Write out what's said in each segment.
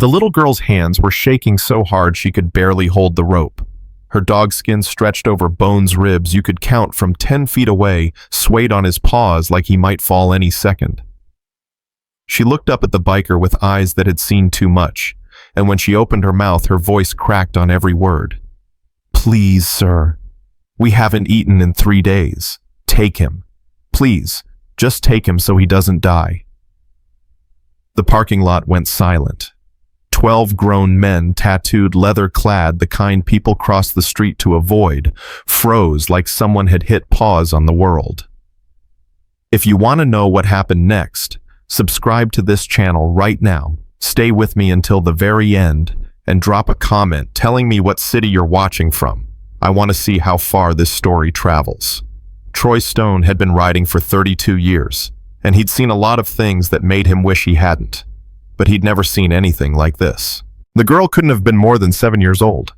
The little girl's hands were shaking so hard she could barely hold the rope. Her dog skin stretched over Bones' ribs you could count from 10 feet away, swayed on his paws like he might fall any second. She looked up at the biker with eyes that had seen too much, and when she opened her mouth, her voice cracked on every word. "Please, sir. We haven't eaten in 3 days. Take him. Please, just take him so he doesn't die." The parking lot went silent. 12 grown men, tattooed, leather-clad, the kind people cross the street to avoid, froze like someone had hit pause on the world. If you want to know what happened next, subscribe to this channel right now, stay with me until the very end, and drop a comment telling me what city you're watching from. I want to see how far this story travels. Troy Stone had been riding for 32 years, and he'd seen a lot of things that made him wish he hadn't. But he'd never seen anything like this. The girl couldn't have been more than 7 years old.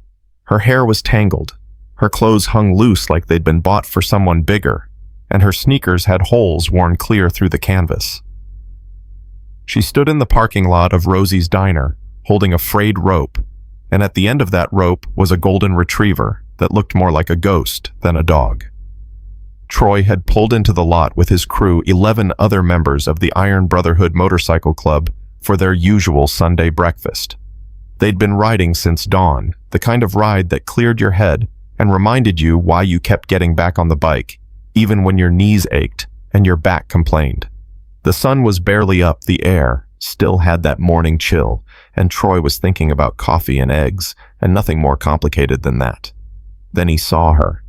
Her hair was tangled, her clothes hung loose like they'd been bought for someone bigger, and her sneakers had holes worn clear through the canvas. She stood in the parking lot of Rosie's Diner, holding a frayed rope, and at the end of that rope was a golden retriever that looked more like a ghost than a dog. Troy had pulled into the lot with his crew, 11 other members of the Iron Brotherhood Motorcycle Club, for their usual Sunday breakfast. They'd been riding since dawn, the kind of ride that cleared your head and reminded you why you kept getting back on the bike, even when your knees ached and your back complained. The sun was barely up, the air still had that morning chill, and Troy was thinking about coffee and eggs, and nothing more complicated than that. Then he saw her.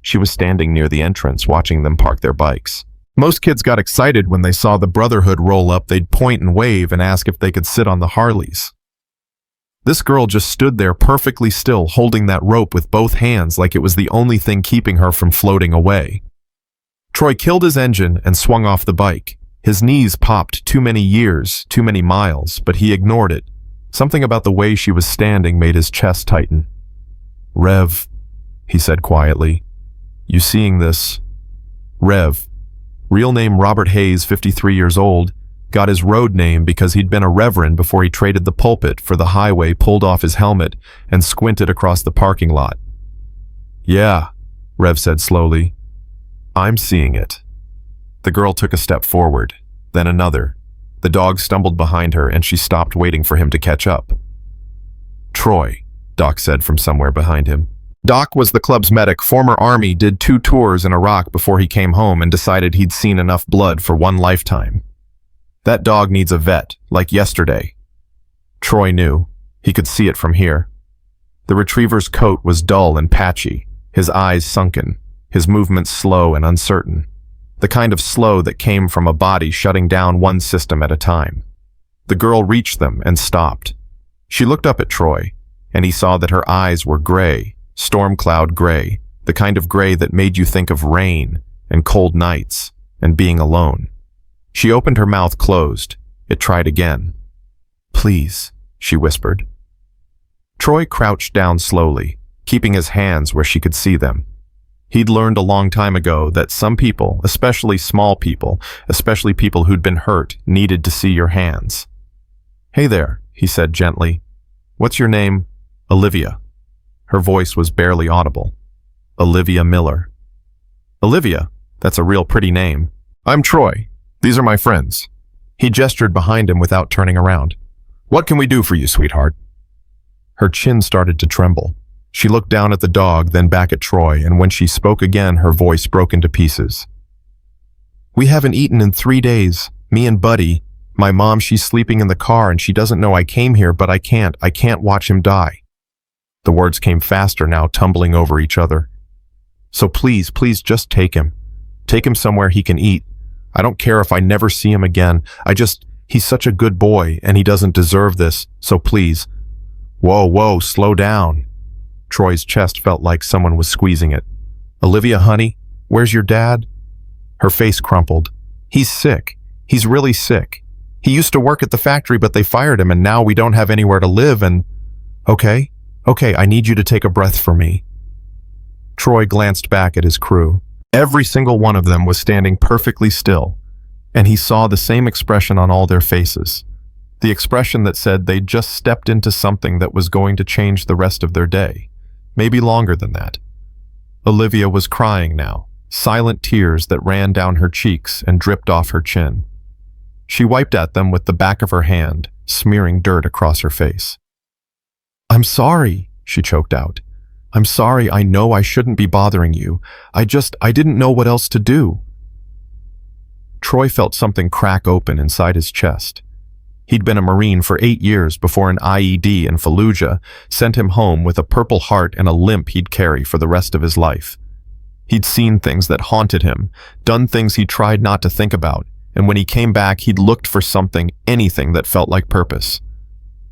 She was standing near the entrance, watching them park their bikes. Most kids got excited when they saw the Brotherhood roll up. They'd point and wave and ask if they could sit on the Harleys. This girl just stood there perfectly still, holding that rope with both hands like it was the only thing keeping her from floating away. Troy killed his engine and swung off the bike. His knees popped. Too many years, too many miles, but he ignored it. Something about the way she was standing made his chest tighten. "Rev," he said quietly. "You seeing this?" Rev. Real name Robert Hayes, 53 years old, got his road name because he'd been a reverend before he traded the pulpit for the highway, pulled off his helmet, and squinted across the parking lot. "Yeah," Rev said slowly. "I'm seeing it." The girl took a step forward, then another. The dog stumbled behind her and she stopped, waiting for him to catch up. "Troy," Doc said from somewhere behind him. Doc was the club's medic, former Army, did 2 tours in Iraq before he came home and decided he'd seen enough blood for one lifetime. That dog needs a vet, like yesterday. Troy knew. He could see it from here. The retriever's coat was dull and patchy, his eyes sunken, his movements slow and uncertain. The kind of slow that came from a body shutting down one system at a time. The girl reached them and stopped. She looked up at Troy, and he saw that her eyes were gray. Storm cloud gray, the kind of gray that made you think of rain and cold nights and being alone. She opened her mouth closed. It tried again. "Please," she whispered. Troy crouched down slowly, keeping his hands where she could see them. He'd learned a long time ago that some people, especially small people, especially people who'd been hurt, needed to see your hands. "Hey there," he said gently. "What's your name?" "Olivia." Her voice was barely audible. "Olivia Miller." "Olivia? That's a real pretty name." "I'm Troy. These are my friends." He gestured behind him without turning around. "What can we do for you, sweetheart?" Her chin started to tremble. She looked down at the dog, then back at Troy, and when she spoke again, her voice broke into pieces. "We haven't eaten in 3 days. Me and Buddy. My mom, she's sleeping in the car and she doesn't know I came here, but I can't watch him die." The words came faster now, tumbling over each other. "So please, please just take him. Take him somewhere he can eat. I don't care if I never see him again. He's such a good boy and he doesn't deserve this, so please." Whoa, slow down." Troy's chest felt like someone was squeezing it. "Olivia, honey, where's your dad?" Her face crumpled. "He's sick. He's really sick. He used to work at the factory, but they fired him and now we don't have anywhere to live and..." Okay, I need you to take a breath for me." Troy glanced back at his crew. Every single one of them was standing perfectly still, and he saw the same expression on all their faces. The expression that said they'd just stepped into something that was going to change the rest of their day, maybe longer than that. Olivia was crying now, silent tears that ran down her cheeks and dripped off her chin. She wiped at them with the back of her hand, smearing dirt across her face. "I'm sorry," she choked out. "I'm sorry, I know I shouldn't be bothering you. I didn't know what else to do." Troy felt something crack open inside his chest. He'd been a Marine for 8 years before an IED in Fallujah sent him home with a purple heart and a limp he'd carry for the rest of his life. He'd seen things that haunted him, done things he tried not to think about, and when he came back, he'd looked for something, anything that felt like purpose.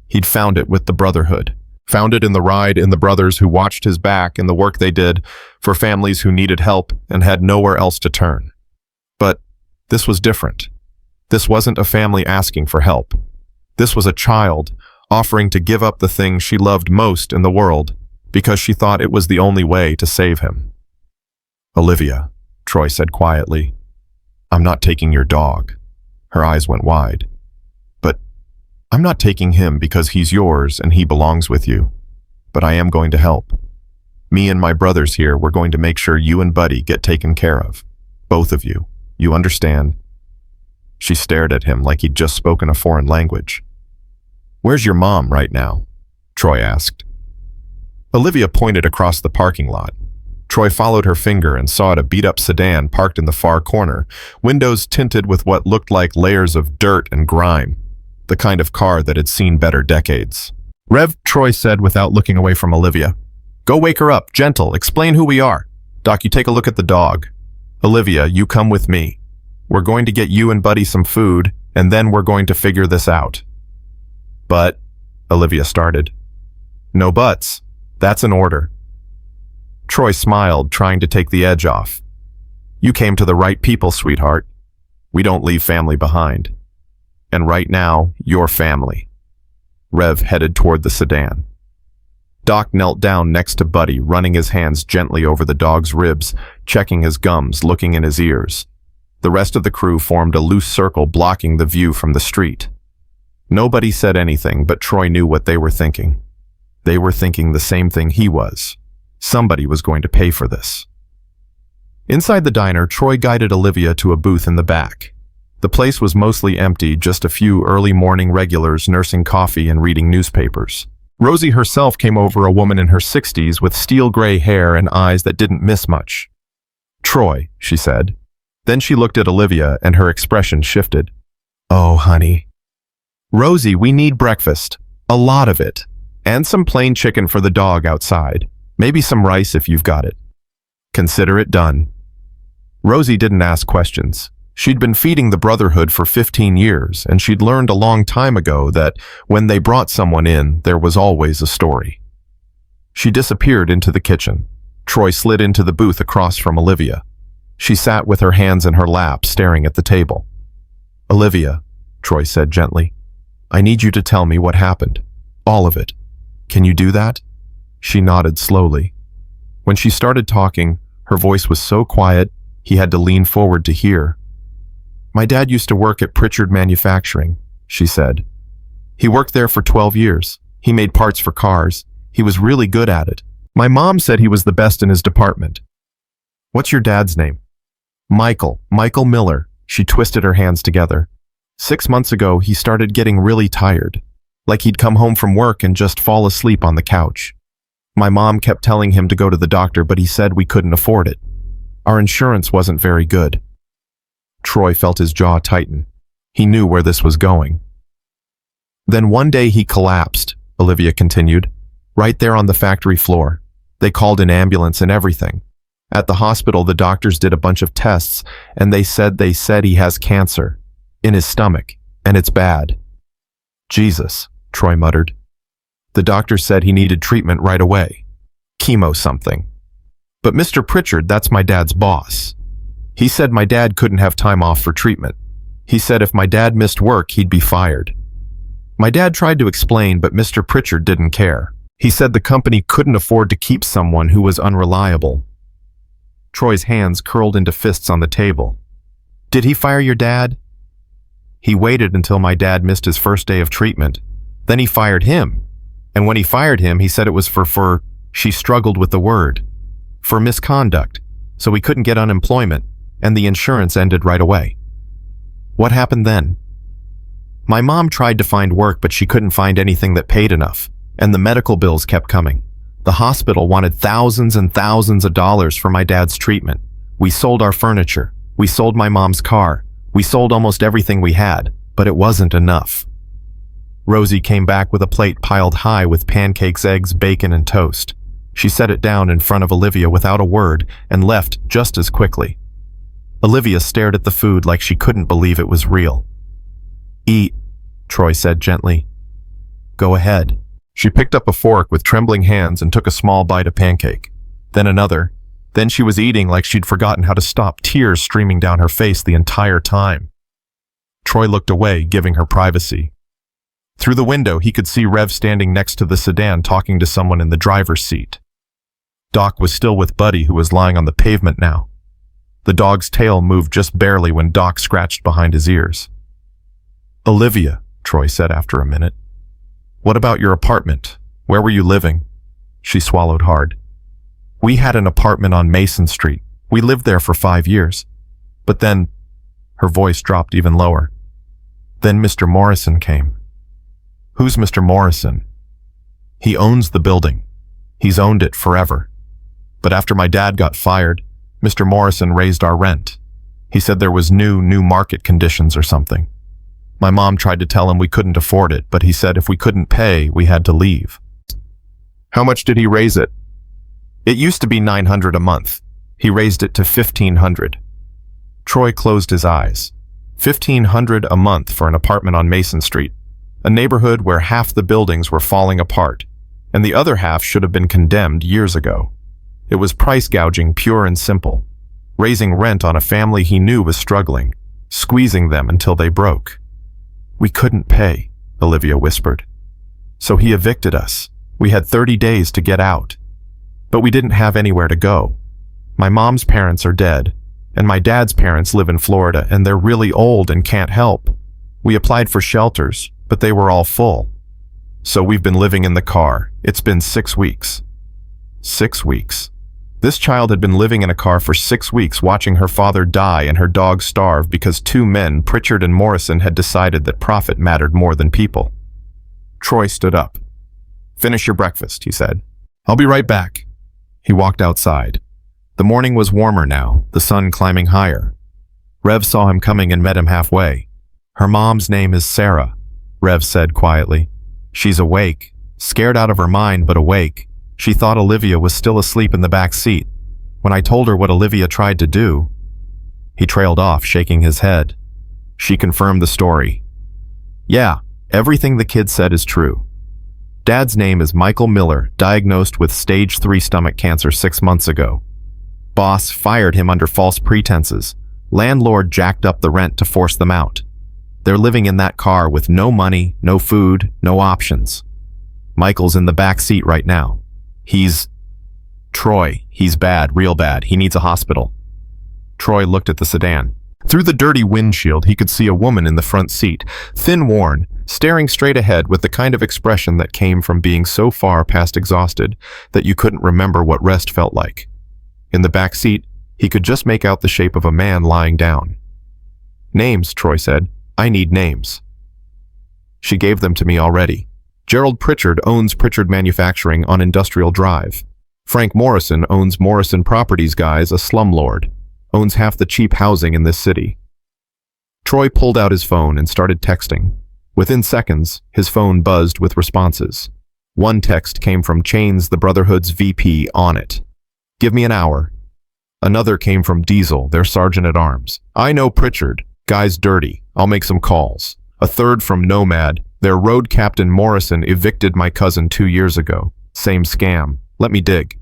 He'd found it with the Brotherhood, found it in the ride in the brothers who watched his back and the work they did for families who needed help and had nowhere else to turn. But this was different. This wasn't a family asking for help. This was a child offering to give up the thing she loved most in the world because she thought it was the only way to save him. "Olivia," Troy said quietly, "I'm not taking your dog." Her eyes went wide. "But I'm not taking him because he's yours and he belongs with you. But I am going to help. Me and my brothers here, we're going to make sure you and Buddy get taken care of. Both of you. You understand?" She stared at him like he'd just spoken a foreign language. "Where's your mom right now?" Troy asked. Olivia pointed across the parking lot. Troy followed her finger and saw a beat-up sedan parked in the far corner, windows tinted with what looked like layers of dirt and grime, the kind of car that had seen better decades. "Rev," Troy said without looking away from Olivia. "Go wake her up, gentle, explain who we are. Doc, you take a look at the dog. Olivia, you come with me. We're going to get you and Buddy some food, and then we're going to figure this out." "But," Olivia started. "No buts. That's an order." Troy smiled, trying to take the edge off. "You came to the right people, sweetheart. We don't leave family behind. And right now, you're family." Rev headed toward the sedan. Doc knelt down next to Buddy, running his hands gently over the dog's ribs, checking his gums, looking in his ears. The rest of the crew formed a loose circle blocking the view from the street. Nobody said anything, but Troy knew what they were thinking. They were thinking the same thing he was. Somebody was going to pay for this. Inside the diner, Troy guided Olivia to a booth in the back. The place was mostly empty, just a few early morning regulars nursing coffee and reading newspapers. Rosie herself came over, a woman in her 60s with steel gray hair and eyes that didn't miss much. "Troy," she said. Then she looked at Olivia and her expression shifted. "Oh, honey." "Rosie, we need breakfast. A lot of it. And some plain chicken for the dog outside. Maybe some rice if you've got it." "Consider it done." Rosie didn't ask questions. She'd been feeding the Brotherhood for 15 years, and she'd learned a long time ago that when they brought someone in, there was always a story. She disappeared into the kitchen. Troy slid into the booth across from Olivia. She sat with her hands in her lap, staring at the table. "Olivia," Troy said gently, "I need you to tell me what happened. All of it. Can you do that?" She nodded slowly. When she started talking, her voice was so quiet, he had to lean forward to hear. "My dad used to work at Pritchard Manufacturing," she said. "He worked there for 12 years. He made parts for cars. He was really good at it. My mom said he was the best in his department." "What's your dad's name?" "Michael Miller." She twisted her hands together. 6 months ago, he started getting really tired, like he'd come home from work and just fall asleep on the couch. My mom kept telling him to go to the doctor, but he said we couldn't afford it. Our insurance wasn't very good. Troy felt his jaw tighten. He knew where this was going. "Then one day he collapsed," Olivia continued, "right there on the factory floor. They called an ambulance and everything. At the hospital, the doctors did a bunch of tests, and they said he has cancer in his stomach, and it's bad." "Jesus," Troy muttered. "The doctor said he needed treatment right away. Chemo something. But Mr. Pritchard, that's my dad's boss. He said my dad couldn't have time off for treatment. He said if my dad missed work, he'd be fired. My dad tried to explain, but Mr. Pritchard didn't care. He said the company couldn't afford to keep someone who was unreliable." Troy's hands curled into fists on the table. "Did he fire your dad?" He waited until my dad missed his first day of treatment. Then he fired him. And when he fired him, he said it was she struggled with the word, for misconduct. So we couldn't get unemployment, and the insurance ended right away. What happened then? My mom tried to find work, but she couldn't find anything that paid enough, and the medical bills kept coming. The hospital wanted thousands and thousands of dollars for my dad's treatment. We sold our furniture. We sold my mom's car. We sold almost everything we had, but it wasn't enough. Rosie came back with a plate piled high with pancakes, eggs, bacon, and toast. She set it down in front of Olivia without a word and left just as quickly. Olivia stared at the food like she couldn't believe it was real. "Eat," Troy said gently. "Go ahead." She picked up a fork with trembling hands and took a small bite of pancake, then another. Then she was eating like she'd forgotten how to stop, tears streaming down her face the entire time. Troy looked away, giving her privacy. Through the window, he could see Rev standing next to the sedan talking to someone in the driver's seat. Doc was still with Buddy, who was lying on the pavement now. The dog's tail moved just barely when Doc scratched behind his ears. "Olivia," Troy said after a minute. "What about your apartment? Where were you living?" She swallowed hard. "We had an apartment on Mason Street. We lived there for 5 years. But then," her voice dropped even lower, "then Mr. Morrison came." "Who's Mr. Morrison?" "He owns the building. He's owned it forever. But after my dad got fired, Mr. Morrison raised our rent. He said there was new market conditions or something. My mom tried to tell him we couldn't afford it, but he said if we couldn't pay, we had to leave." "How much did he raise it?" "It used to be $900 a month. He raised it to $1,500. Troy closed his eyes. $1,500 a month for an apartment on Mason Street, a neighborhood where half the buildings were falling apart, and the other half should have been condemned years ago. It was price gouging, pure and simple, raising rent on a family he knew was struggling, squeezing them until they broke. "We couldn't pay," Olivia whispered. "So he evicted us. We had 30 days to get out. But we didn't have anywhere to go. My mom's parents are dead, and my dad's parents live in Florida, and they're really old and can't help. We applied for shelters, but they were all full. So we've been living in the car. It's been 6 weeks. 6 weeks. This child had been living in a car for 6 weeks, watching her father die and her dog starve because 2 men, Pritchard and Morrison, had decided that profit mattered more than people." Troy stood up. "Finish your breakfast," he said. "I'll be right back." He walked outside. The morning was warmer now, the sun climbing higher. Rev saw him coming and met him halfway. "Her mom's name is Sarah," Rev said quietly. "She's awake, scared out of her mind, but awake. She thought Olivia was still asleep in the back seat. When I told her what Olivia tried to do..." He trailed off, shaking his head. She confirmed the story. "Yeah, everything the kid said is true. Dad's name is Michael Miller, diagnosed with stage 3 stomach cancer 6 months ago. Boss fired him under false pretenses. Landlord jacked up the rent to force them out. They're living in that car with no money, no food, no options. Michael's in the back seat right now. Troy, he's bad, real bad. He needs a hospital." Troy looked at the sedan. Through the dirty windshield, he could see a woman in the front seat, thin worn, staring straight ahead with the kind of expression that came from being so far past exhausted that you couldn't remember what rest felt like. In the back seat, he could just make out the shape of a man lying down. "Names," Troy said. "I need names." She gave them to me already. Gerald Pritchard owns Pritchard Manufacturing on Industrial Drive. Frank Morrison owns Morrison Properties Guys, a slumlord. Owns half the cheap housing in this city. Troy pulled out his phone and started texting. Within seconds, his phone buzzed with responses. One text came from Chains, the Brotherhood's VP, on it. "Give me an hour." Another came from Diesel, their sergeant-at-arms. "I know Pritchard. Guy's dirty. I'll make some calls." A third from Nomad. "Their road captain Morrison evicted my cousin 2 years ago. Same scam. Let me dig."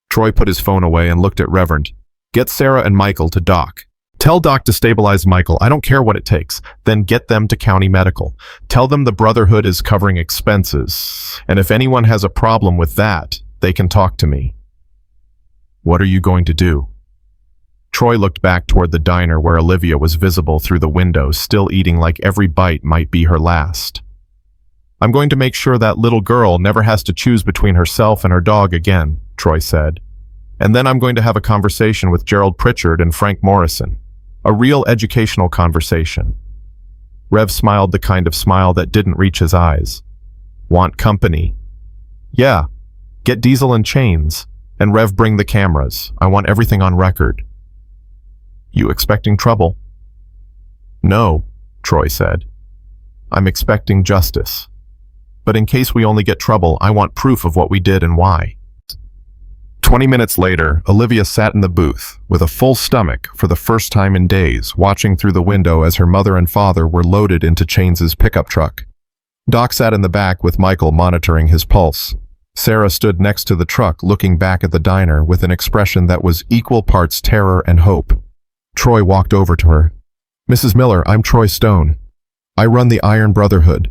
Troy put his phone away and looked at Reverend. "Get Sarah and Michael to Doc. Tell Doc to stabilize Michael. I don't care what it takes. Then get them to County Medical. Tell them the Brotherhood is covering expenses. And if anyone has a problem with that, they can talk to me." "What are you going to do?" Troy looked back toward the diner where Olivia was visible through the window, still eating like every bite might be her last. "I'm going to make sure that little girl never has to choose between herself and her dog again," Troy said. "And then I'm going to have a conversation with Gerald Pritchard and Frank Morrison. A real educational conversation." Rev smiled the kind of smile that didn't reach his eyes. "Want company?" "Yeah. Get Diesel and Chains. And Rev, bring the cameras. I want everything on record." "You expecting trouble?" "No," Troy said. "I'm expecting justice. But in case we only get trouble, I want proof of what we did and why." 20 minutes later, Olivia sat in the booth, with a full stomach for the first time in days, watching through the window as her mother and father were loaded into Chains's pickup truck. Doc sat in the back with Michael monitoring his pulse. Sarah stood next to the truck, looking back at the diner with an expression that was equal parts terror and hope. Troy walked over to her. "Mrs. Miller, I'm Troy Stone. I run the Iron Brotherhood.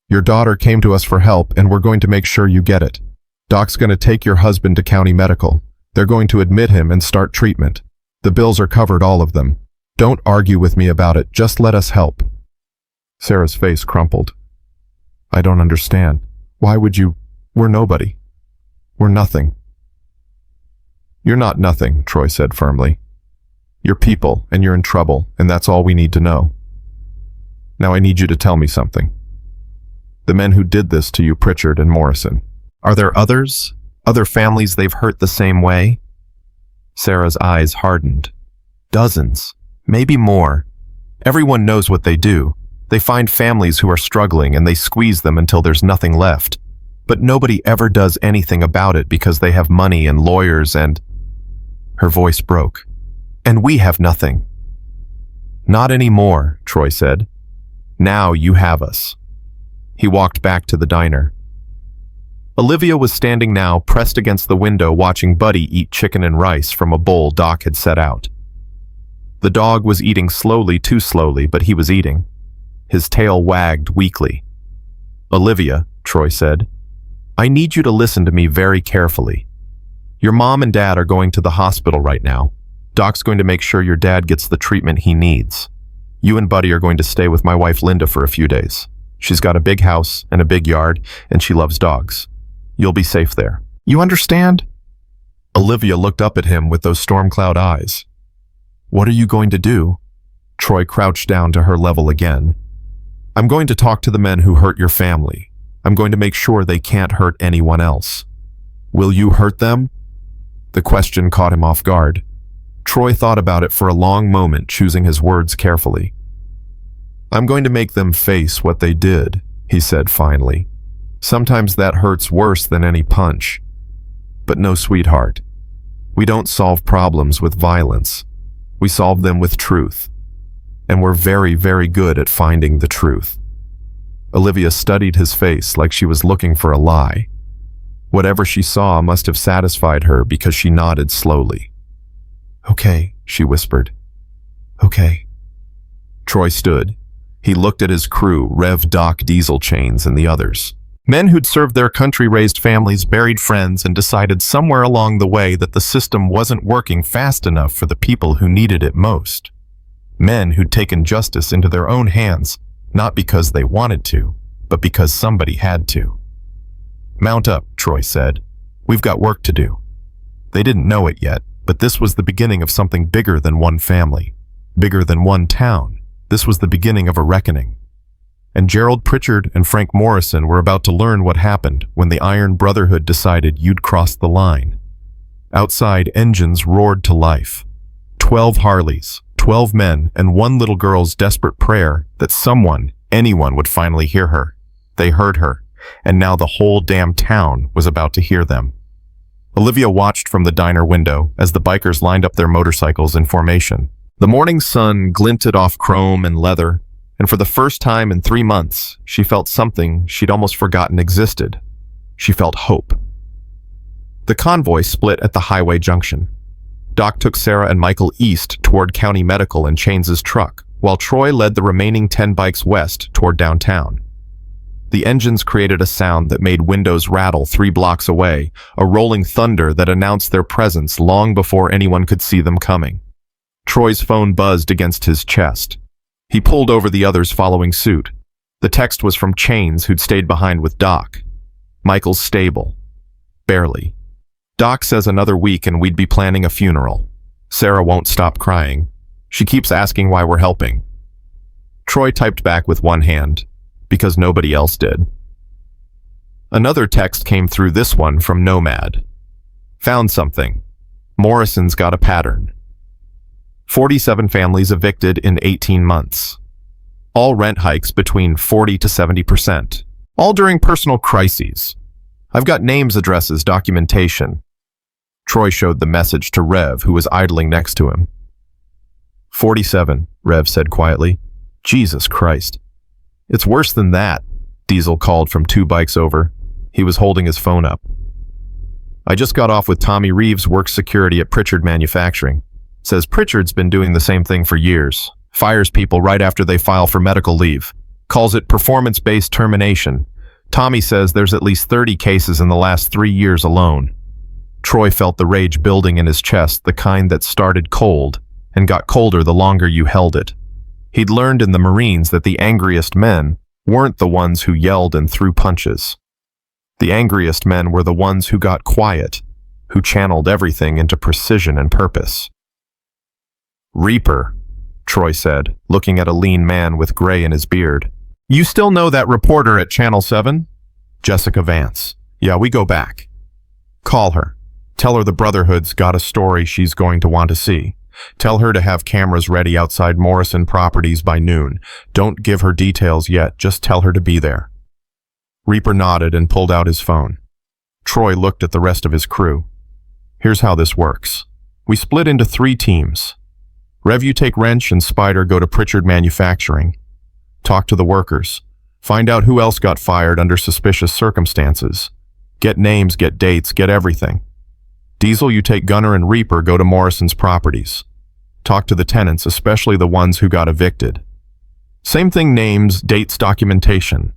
Your daughter came to us for help, and we're going to make sure you get it. Doc's going to take your husband to county medical. They're going to admit him and start treatment. The bills are covered, all of them. Don't argue with me about it, just let us help." Sarah's face crumpled. "I don't understand. Why would you? We're nobody. We're nothing." "You're not nothing," Troy said firmly. "You're people, and you're in trouble, and that's all we need to know. Now I need you to tell me something. The men who did this to you, Pritchard and Morrison, are there others? Other families they've hurt the same way?" Sarah's eyes hardened. "Dozens. Maybe more. Everyone knows what they do. They find families who are struggling and they squeeze them until there's nothing left. But nobody ever does anything about it because they have money and lawyers and—" Her voice broke. "And we have nothing." "Not anymore," Troy said. "Now you have us." He walked back to the diner. Olivia was standing now, pressed against the window, watching Buddy eat chicken and rice from a bowl Doc had set out. The dog was eating slowly, too slowly, but he was eating. His tail wagged weakly. "Olivia," Troy said, "I need you to listen to me very carefully. Your mom and dad are going to the hospital right now. Doc's going to make sure your dad gets the treatment he needs. You and Buddy are going to stay with my wife Linda for a few days. She's got a big house and a big yard, and she loves dogs. You'll be safe there. You understand?" Olivia looked up at him with those storm cloud eyes. "What are you going to do?" Troy crouched down to her level again. "I'm going to talk to the men who hurt your family. I'm going to make sure they can't hurt anyone else. Will you hurt them?" The question caught him off guard. Troy thought about it for a long moment, choosing his words carefully. "I'm going to make them face what they did," he said finally. "Sometimes that hurts worse than any punch. But no, sweetheart. We don't solve problems with violence. We solve them with truth. And we're very, very good at finding the truth." Olivia studied his face like she was looking for a lie. Whatever she saw must have satisfied her because she nodded slowly. "Okay," she whispered. "Okay." Troy stood. He looked at his crew, Rev, Doc, Diesel, Chains, and the others. Men who'd served their country, raised families, buried friends, and decided somewhere along the way that the system wasn't working fast enough for the people who needed it most. Men who'd taken justice into their own hands, not because they wanted to, but because somebody had to. "Mount up," Troy said. "We've got work to do." They didn't know it yet, but this was the beginning of something bigger than one family, bigger than one town. This was the beginning of a reckoning. And Gerald Pritchard and Frank Morrison were about to learn what happened when the Iron Brotherhood decided you'd crossed the line. Outside, engines roared to life. 12 Harleys, 12 men, and one little girl's desperate prayer that someone, anyone, would finally hear her. They heard her, and now the whole damn town was about to hear them. Olivia watched from the diner window as the bikers lined up their motorcycles in formation. The morning sun glinted off chrome and leather, and for the first time in 3 months, she felt something she'd almost forgotten existed. She felt hope. The convoy split at the highway junction. Doc took Sarah and Michael east toward County Medical in Chains's truck, while Troy led the remaining 10 bikes west toward downtown. The engines created a sound that made windows rattle 3 blocks away, a rolling thunder that announced their presence long before anyone could see them coming. Troy's phone buzzed against his chest. He pulled over the others following suit. The text was from Chains, who'd stayed behind with Doc. Michael's stable. Barely. Doc says another week and we'd be planning a funeral. Sarah won't stop crying. She keeps asking why we're helping. Troy typed back with one hand, because nobody else did. Another text came through, this one from Nomad. Found something. Morrison's got a pattern. 47 families evicted in 18 months. All rent hikes between 40 to 70%. All during personal crises. I've got names, addresses, documentation. Troy showed the message to Rev, who was idling next to him. 47, Rev said quietly. Jesus Christ. It's worse than that, Diesel called from 2 bikes over. He was holding his phone up. I just got off with Tommy Reeves, works security at Pritchard Manufacturing. Says Pritchard's been doing the same thing for years. Fires people right after they file for medical leave. Calls it performance-based termination. Tommy says there's at least 30 cases in the last 3 years alone. Troy felt the rage building in his chest, the kind that started cold and got colder the longer you held it. He'd learned in the Marines that the angriest men weren't the ones who yelled and threw punches. The angriest men were the ones who got quiet, who channeled everything into precision and purpose. Reaper, Troy said, looking at a lean man with gray in his beard. You still know that reporter at Channel 7? Jessica Vance. Yeah, we go back. Call her. Tell her the Brotherhood's got a story she's going to want to see. Tell her to have cameras ready outside Morrison Properties by noon. Don't give her details yet, just tell her to be there. Reaper nodded and pulled out his phone. Troy looked at the rest of his crew. Here's how this works. We split into 3 teams. Rev, you take Wrench, and Spider go to Pritchard Manufacturing. Talk to the workers. Find out who else got fired under suspicious circumstances. Get names, get dates, get everything. Diesel, you take Gunner, and Reaper go to Morrison's Properties. Talk to the tenants, especially the ones who got evicted. Same thing, names, dates, documentation.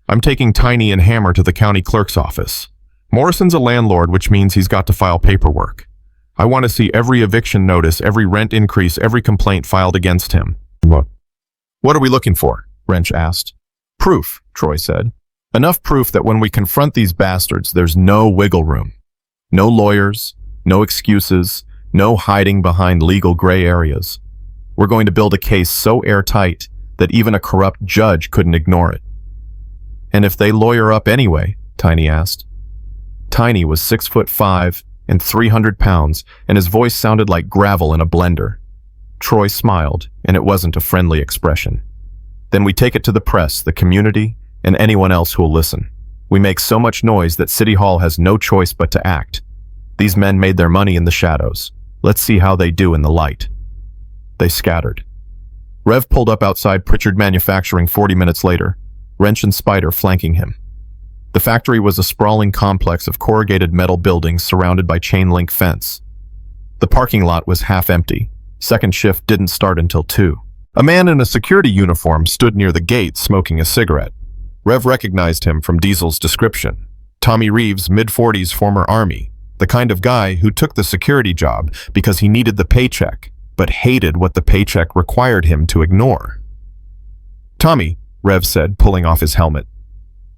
I'm taking Tiny and Hammer to the county clerk's office. Morrison's a landlord, which means he's got to file paperwork. I want to see every eviction notice, every rent increase, every complaint filed against him. What are we looking for? Wrench asked. Proof, Troy said. Enough proof that when we confront these bastards, there's no wiggle room. No lawyers, no excuses, no hiding behind legal gray areas. We're going to build a case so airtight that even a corrupt judge couldn't ignore it. And if they lawyer up anyway? Tiny asked. Tiny was 6'5" and 300 pounds, and his voice sounded like gravel in a blender. Troy smiled, and it wasn't a friendly expression. Then we take it to the press, the community, and anyone else who'll listen. We make so much noise that City Hall has no choice but to act. These men made their money in the shadows. Let's see how they do in the light. They scattered. Rev pulled up outside Pritchard Manufacturing 40 minutes later, Wrench and Spider flanking him. The factory was a sprawling complex of corrugated metal buildings surrounded by chain-link fence. The parking lot was half empty. Second shift didn't start until 2. A man in a security uniform stood near the gate smoking a cigarette. Rev recognized him from Diesel's description. Tommy Reeves, mid-40s, former Army, the kind of guy who took the security job because he needed the paycheck, but hated what the paycheck required him to ignore. Tommy, Rev said, pulling off his helmet.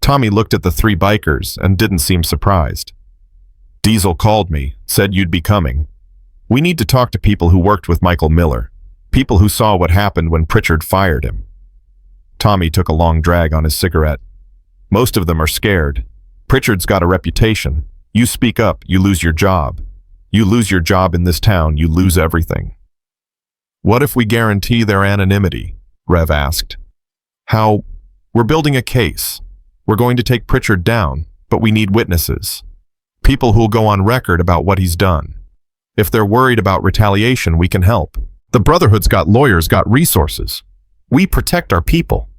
Tommy looked at the 3 bikers and didn't seem surprised. Diesel called me, said you'd be coming. We need to talk to people who worked with Michael Miller, people who saw what happened when Pritchard fired him. Tommy took a long drag on his cigarette. Most of them are scared. Pritchard's got a reputation. You speak up, you lose your job. You lose your job in this town, you lose everything. What if we guarantee their anonymity? Rev asked. How? We're building a case. We're going to take Pritchard down, but we need witnesses. People who'll go on record about what he's done. If they're worried about retaliation, we can help. The Brotherhood's got lawyers, got resources. We protect our people.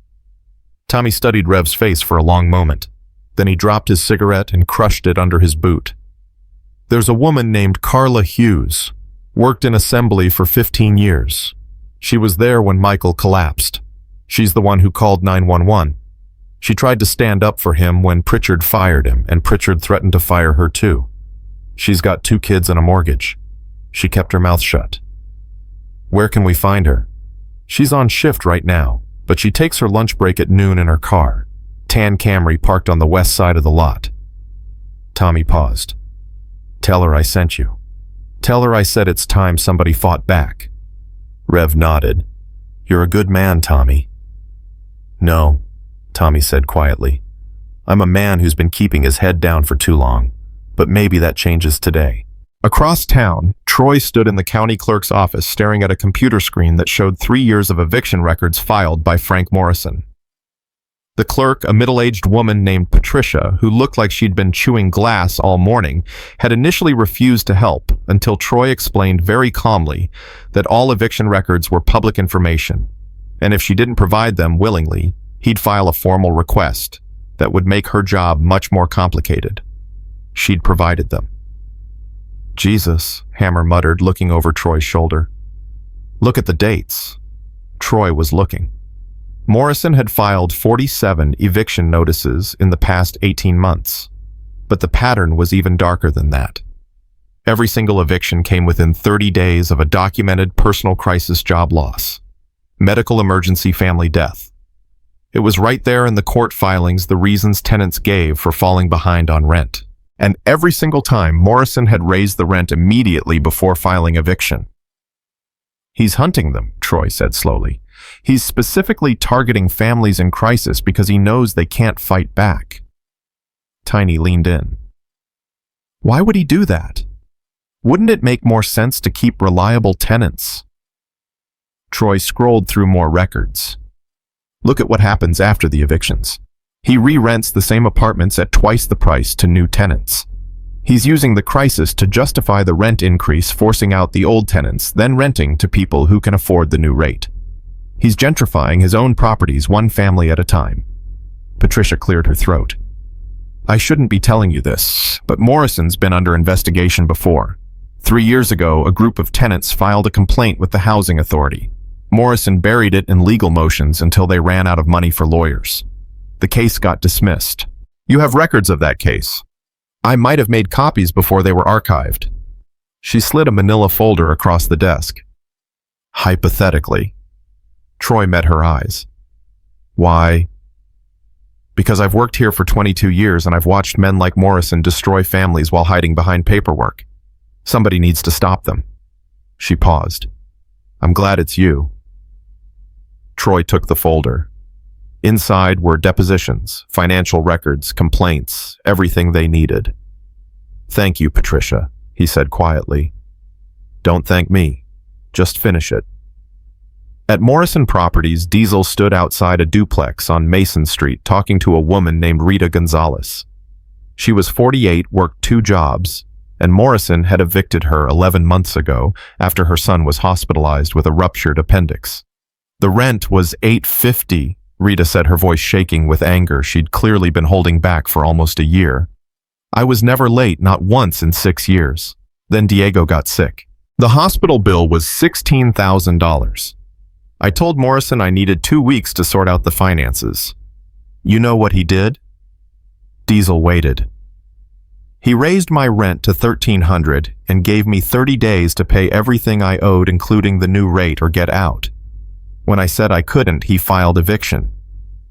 Tommy studied Rev's face for a long moment. Then he dropped his cigarette and crushed it under his boot. There's a woman named Carla Hughes, worked in assembly for 15 years. She was there when Michael collapsed. She's the one who called 911. She tried to stand up for him when Pritchard fired him, and Pritchard threatened to fire her too. She's got 2 kids and a mortgage. She kept her mouth shut. Where can we find her? She's on shift right now, but she takes her lunch break at noon in her car. Tan Camry parked on the west side of the lot. Tommy paused. Tell her I sent you. Tell her I said it's time somebody fought back. Rev nodded. You're a good man, Tommy. No, Tommy said quietly. I'm a man who's been keeping his head down for too long, but maybe that changes today. Across town, Troy stood in the county clerk's office staring at a computer screen that showed 3 years of eviction records filed by Frank Morrison. The clerk, a middle-aged woman named Patricia, who looked like she'd been chewing glass all morning, had initially refused to help until Troy explained very calmly that all eviction records were public information, and if she didn't provide them willingly, he'd file a formal request that would make her job much more complicated. She'd provided them. Jesus, Hammer muttered, looking over Troy's shoulder. Look at the dates. Troy was looking. Morrison had filed 47 eviction notices in the past 18 months, but the pattern was even darker than that. Every single eviction came within 30 days of a documented personal crisis job loss, medical emergency family death. It was right there in the court filings the reasons tenants gave for falling behind on rent. And every single time, Morrison had raised the rent immediately before filing eviction. He's hunting them, Troy said slowly. He's specifically targeting families in crisis because he knows they can't fight back. Tiny leaned in. Why would he do that? Wouldn't it make more sense to keep reliable tenants? Troy scrolled through more records. Look at what happens after the evictions. He re-rents the same apartments at twice the price to new tenants. He's using the crisis to justify the rent increase, forcing out the old tenants, then renting to people who can afford the new rate. He's gentrifying his own properties one family at a time. Patricia cleared her throat. I shouldn't be telling you this, but Morrison's been under investigation before. 3 years ago, a group of tenants filed a complaint with the housing authority. Morrison buried it in legal motions until they ran out of money for lawyers. The case got dismissed. You have records of that case. I might have made copies before they were archived. She slid a manila folder across the desk. Hypothetically. Troy met her eyes. Why? Because I've worked here for 22 years and I've watched men like Morrison destroy families while hiding behind paperwork. Somebody needs to stop them. She paused. I'm glad it's you. Troy took the folder. Inside were depositions, financial records, complaints, everything they needed. Thank you, Patricia, he said quietly. Don't thank me. Just finish it. At Morrison Properties, Diesel stood outside a duplex on Mason Street talking to a woman named Rita Gonzalez. She was 48, worked 2 jobs, and Morrison had evicted her 11 months ago after her son was hospitalized with a ruptured appendix. The rent was $850, Rita said, her voice shaking with anger she'd clearly been holding back for almost a year. I was never late, not once in 6 years. Then Diego got sick. The hospital bill was $16,000. I told Morrison I needed 2 weeks to sort out the finances. You know what he did? Diesel waited. He raised my rent to $1,300 and gave me 30 days to pay everything I owed, including the new rate, or get out. When I said I couldn't, he filed eviction.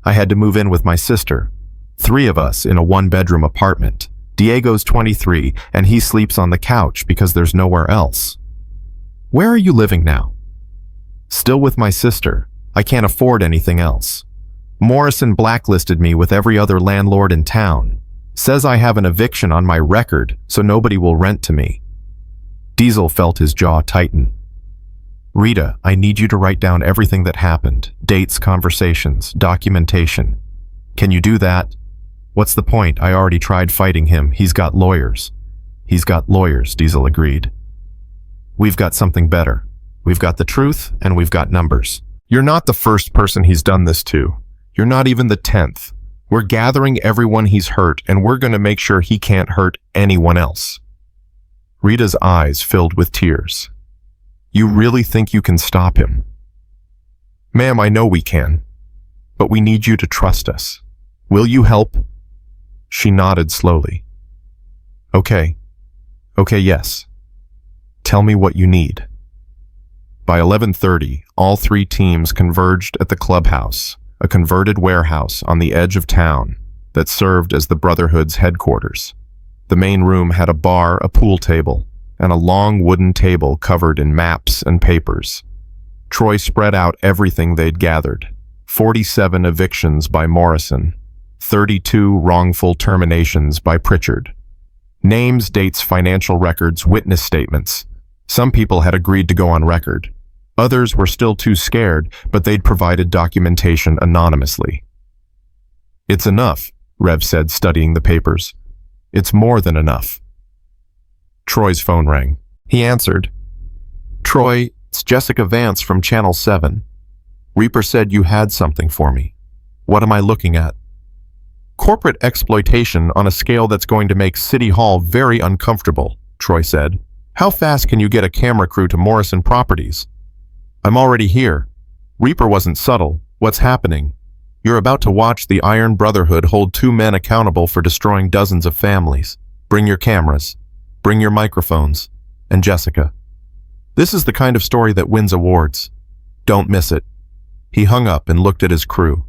I had to move in with my sister. 3 of us in a 1-bedroom apartment. Diego's 23, and he sleeps on the couch because there's nowhere else. Where are you living now? Still with my sister. I can't afford anything else. Morrison blacklisted me with every other landlord in town. Says I have an eviction on my record, so nobody will rent to me. Diesel felt his jaw tighten. Rita, I need you to write down everything that happened. Dates, conversations, documentation. Can you do that? What's the point? I already tried fighting him. He's got lawyers. He's got lawyers, Diesel agreed. We've got something better. We've got the truth, and we've got numbers. You're not the first person he's done this to. You're not even the 10th. We're gathering everyone he's hurt, and we're going to make sure he can't hurt anyone else. Rita's eyes filled with tears. You really think you can stop him? Ma'am, I know we can, but we need you to trust us. Will you help? She nodded slowly. Okay, yes. Tell me what you need. By 11:30, all three teams converged at the clubhouse, a converted warehouse on the edge of town that served as the Brotherhood's headquarters. The main room had a bar, a pool table, and a long wooden table covered in maps and papers. Troy spread out everything they'd gathered. 47 evictions by Morrison, 32 wrongful terminations by Pritchard. Names, dates, financial records, witness statements. Some people had agreed to go on record. Others were still too scared, but they'd provided documentation anonymously. "It's enough," Rev said, studying the papers. "It's more than enough." Troy's phone rang. He answered. "Troy, it's Jessica Vance from Channel 7. Reaper said you had something for me. What am I looking at?" "Corporate exploitation on a scale that's going to make City Hall very uncomfortable," Troy said. "How fast can you get a camera crew to Morrison Properties?" "I'm already here. Reaper wasn't subtle. What's happening? You're about to watch the Iron Brotherhood hold 2 men accountable for destroying dozens of families. Bring your cameras. Bring your microphones. And Jessica. This is the kind of story that wins awards. Don't miss it." He hung up and looked at his crew.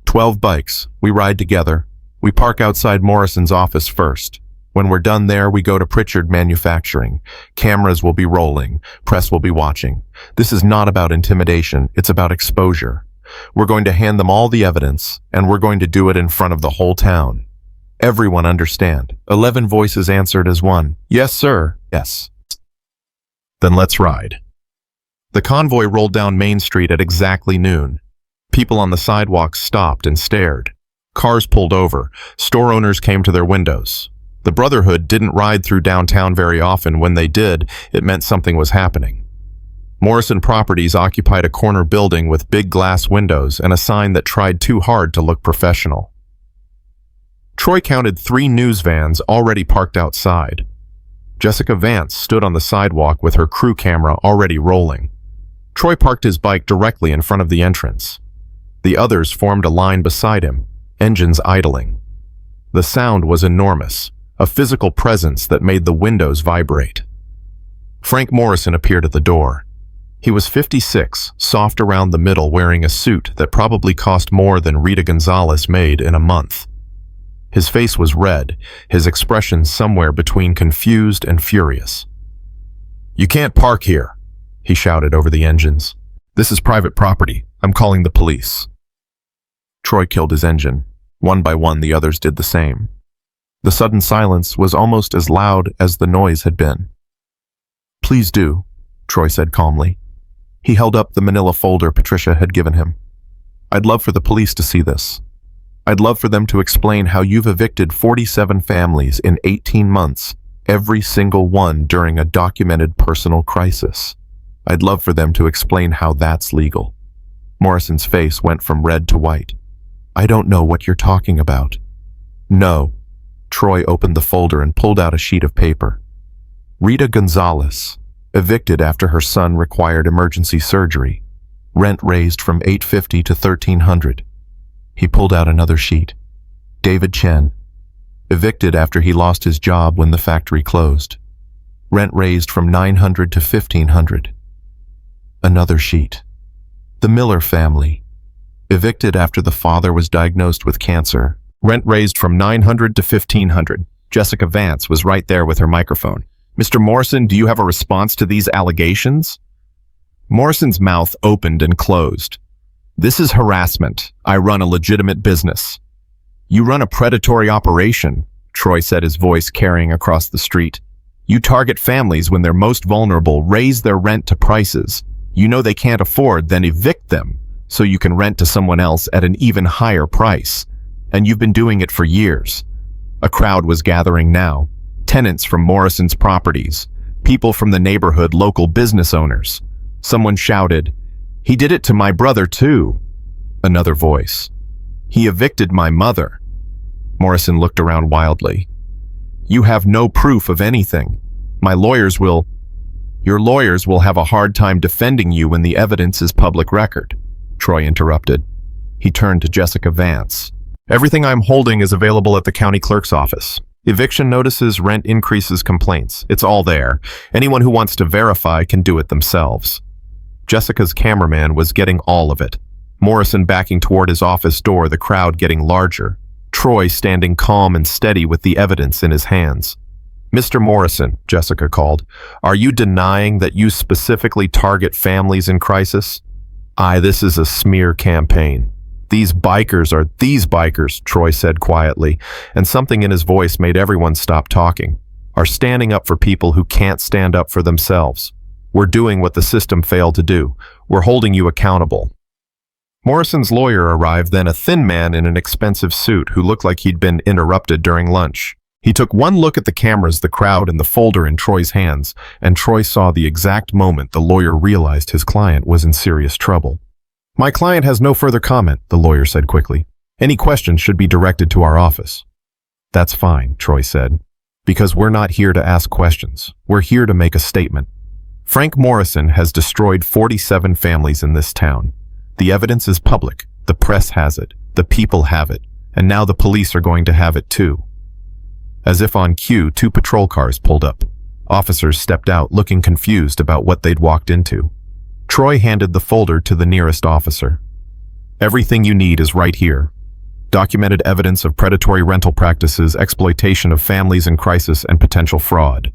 12 bikes. We ride together. We park outside Morrison's office first. When we're done there, we go to Pritchard Manufacturing. Cameras will be rolling. Press will be watching. This is not about intimidation. It's about exposure. We're going to hand them all the evidence, and we're going to do it in front of the whole town. Everyone understand? 11 voices answered as one. "Yes, sir." "Yes." "Then let's ride." The convoy rolled down Main Street at exactly noon. People on the sidewalks stopped and stared. Cars pulled over. Store owners came to their windows. The Brotherhood didn't ride through downtown very often. When they did, it meant something was happening. Morrison Properties occupied a corner building with big glass windows and a sign that tried too hard to look professional. Troy counted 3 news vans already parked outside. Jessica Vance stood on the sidewalk with her crew camera already rolling. Troy parked his bike directly in front of the entrance. The others formed a line beside him, engines idling. The sound was enormous, a physical presence that made the windows vibrate. Frank Morrison appeared at the door. He was 56, soft around the middle, wearing a suit that probably cost more than Rita Gonzalez made in a month. His face was red, his expression somewhere between confused and furious. "You can't park here," he shouted over the engines. "This is private property. I'm calling the police." Troy killed his engine. One by one, the others did the same. The sudden silence was almost as loud as the noise had been. "Please do," Troy said calmly. He held up the manila folder Patricia had given him. "I'd love for the police to see this. I'd love for them to explain how you've evicted 47 families in 18 months, every single one during a documented personal crisis. I'd love for them to explain how that's legal." Morrison's face went from red to white. "I don't know what you're talking about." "No." Troy opened the folder and pulled out a sheet of paper. "Rita Gonzalez, evicted after her son required emergency surgery. Rent raised from $850 to $1,300. He pulled out another sheet. "David Chen, evicted after he lost his job when the factory closed. Rent raised from $900 to $1,500. Another sheet. "The Miller family, evicted after the father was diagnosed with cancer. Rent raised from $900 to $1,500. Jessica Vance was right there with her microphone. "Mr. Morrison, do you have a response to these allegations?" Morrison's mouth opened and closed. "This is harassment. I run a legitimate business." "You run a predatory operation," Troy said, his voice carrying across the street. "You target families when they're most vulnerable, raise their rent to prices you know they can't afford, then evict them so you can rent to someone else at an even higher price. And you've been doing it for years." A crowd was gathering now. Tenants from Morrison's Properties, people from the neighborhood, local business owners. Someone shouted, "He did it to my brother too." Another voice, "He evicted my mother." Morrison looked around wildly. "You have no proof of anything. Your lawyers will have a hard time defending you when the evidence is public record," Troy interrupted. He turned to Jessica Vance. "Everything I'm holding is available at the county clerk's office. Eviction notices, rent increases, complaints. It's all there. Anyone who wants to verify can do it themselves." Jessica's cameraman was getting all of it. Morrison backing toward his office door, the crowd getting larger. Troy standing calm and steady with the evidence in his hands. "Mr. Morrison," Jessica called, "are you denying that you specifically target families in crisis?" This is a smear campaign. These bikers, Troy said quietly, and something in his voice made everyone stop talking, are standing up for people who can't stand up for themselves. We're doing what the system failed to do. We're holding you accountable." Morrison's lawyer arrived, then a thin man in an expensive suit who looked like he'd been interrupted during lunch. He took one look at the cameras, the crowd, and the folder in Troy's hands, and Troy saw the exact moment the lawyer realized his client was in serious trouble. "My client has no further comment," the lawyer said quickly. "Any questions should be directed to our office." "That's fine," Troy said, "because we're not here to ask questions. We're here to make a statement. Frank Morrison has destroyed 47 families in this town. The evidence is public. The press has it. The people have it. And now the police are going to have it too." As if on cue, 2 patrol cars pulled up. Officers stepped out, looking confused about what they'd walked into. Troy handed the folder to the nearest officer. "Everything you need is right here. Documented evidence of predatory rental practices, exploitation of families in crisis, and potential fraud.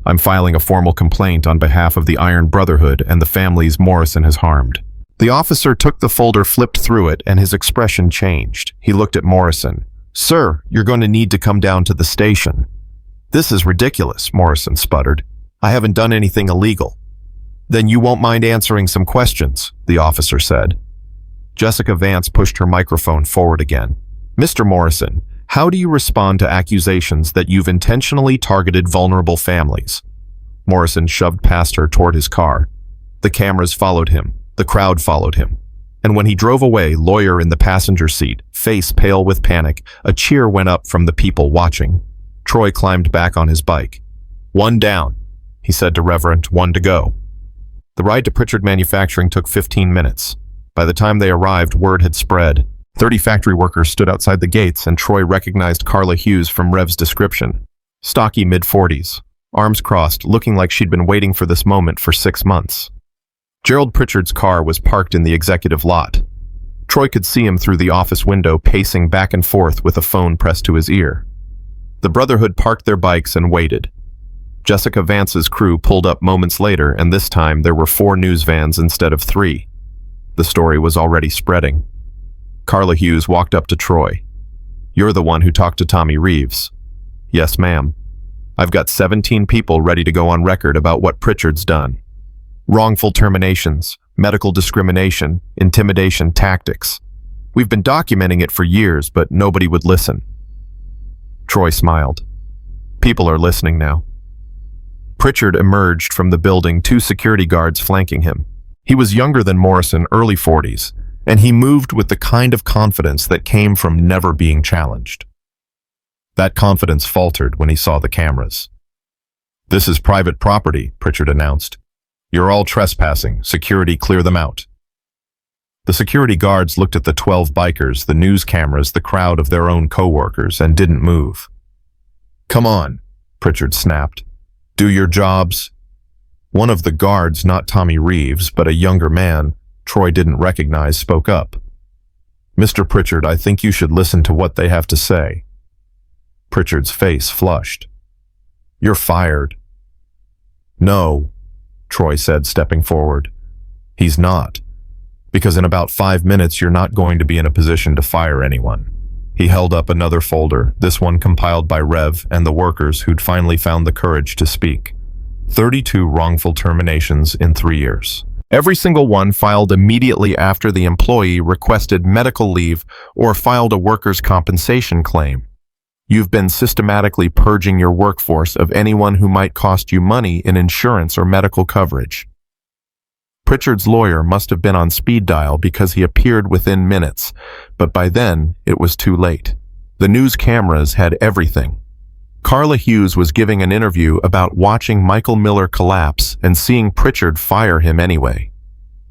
I'm filing a formal complaint on behalf of the Iron Brotherhood and the families Morrison has harmed." The officer took the folder, flipped through it, and his expression changed. He looked at Morrison. "Sir, you're going to need to come down to the station." "This is ridiculous," Morrison sputtered. "I haven't done anything illegal." "Then you won't mind answering some questions," the officer said. Jessica Vance pushed her microphone forward again. "Mr. Morrison, how do you respond to accusations that you've intentionally targeted vulnerable families?" Morrison shoved past her toward his car. The cameras followed him. The crowd followed him. And when he drove away, lawyer in the passenger seat, face pale with panic, a cheer went up from the people watching. Troy climbed back on his bike. "One down," he said to Reverend, "one to go." The ride to Pritchard Manufacturing took 15 minutes. By the time they arrived, word had spread. 30 factory workers stood outside the gates, and Troy recognized Carla Hughes from Rev's description. Stocky mid-40s, arms crossed, looking like she'd been waiting for this moment for 6 months. Gerald Pritchard's car was parked in the executive lot. Troy could see him through the office window, pacing back and forth with a phone pressed to his ear. The Brotherhood parked their bikes and waited. Jessica Vance's crew pulled up moments later, and this time there were 4 news vans instead of 3. The story was already spreading. Carla Hughes walked up to Troy. "You're the one who talked to Tommy Reeves." "Yes, ma'am. I've got 17 people ready to go on record about what Pritchard's done. Wrongful terminations, medical discrimination, intimidation tactics. We've been documenting it for years, but nobody would listen." Troy smiled. "People are listening now." Pritchard emerged from the building, 2 security guards flanking him. He was younger than Morrison, early 40s, and he moved with the kind of confidence that came from never being challenged. That confidence faltered when he saw the cameras. "This is private property," Pritchard announced. "You're all trespassing. Security, clear them out." The security guards looked at the 12 bikers, the news cameras, the crowd of their own co-workers, and didn't move. "Come on," Pritchard snapped. "Do your jobs." One of the guards, not Tommy Reeves, but a younger man Troy didn't recognize, spoke up. "Mr. Pritchard, I think you should listen to what they have to say." Pritchard's face flushed. "You're fired." "No," Troy said, stepping forward. "He's not. Because in about 5 minutes you're not going to be in a position to fire anyone." He held up another folder, this one compiled by Rev and the workers who'd finally found the courage to speak. 32 wrongful terminations in 3 years. Every single one filed immediately after the employee requested medical leave or filed a workers' compensation claim. You've been systematically purging your workforce of anyone who might cost you money in insurance or medical coverage. Pritchard's lawyer must have been on speed dial because he appeared within minutes, but by then it was too late. The news cameras had everything. Carla Hughes was giving an interview about watching Michael Miller collapse and seeing Pritchard fire him anyway.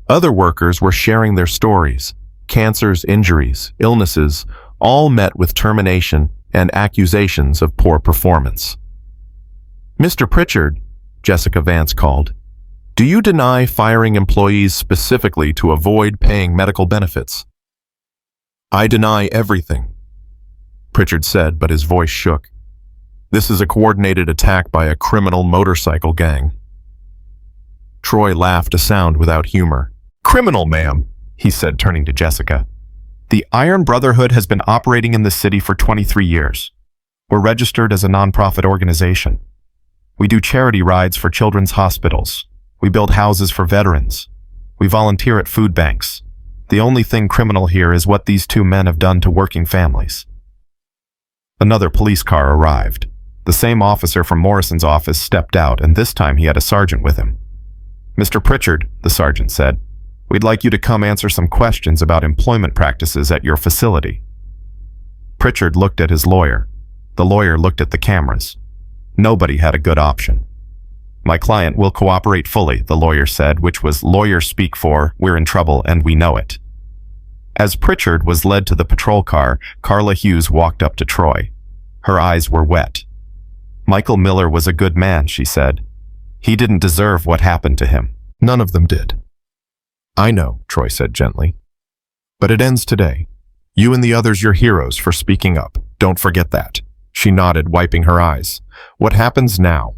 Other workers were sharing their stories. Cancers, injuries, illnesses, all met with termination and accusations of poor performance. "Mr. Pritchard," Jessica Vance called. Do you deny firing employees specifically to avoid paying medical benefits? I deny everything, Pritchard said, but his voice shook. This is a coordinated attack by a criminal motorcycle gang. Troy laughed, a sound without humor. Criminal, ma'am, he said, turning to Jessica. The Iron Brotherhood has been operating in this city for 23 years. We're registered as a nonprofit organization. We do charity rides for children's hospitals. We build houses for veterans. We volunteer at food banks. The only thing criminal here is what these two men have done to working families. Another police car arrived. The same officer from Morrison's office stepped out, and this time he had a sergeant with him. Mr. Pritchard, the sergeant said, we'd like you to come answer some questions about employment practices at your facility. Pritchard looked at his lawyer. The lawyer looked at the cameras. Nobody had a good option. My client will cooperate fully, the lawyer said, which was lawyer speak for, we're in trouble and we know it. As Pritchard was led to the patrol car, Carla Hughes walked up to Troy. Her eyes were wet. Michael Miller was a good man, she said. He didn't deserve what happened to him. None of them did. I know, Troy said gently. But it ends today. You and the others, you're heroes for speaking up. Don't forget that. She nodded, wiping her eyes. What happens now?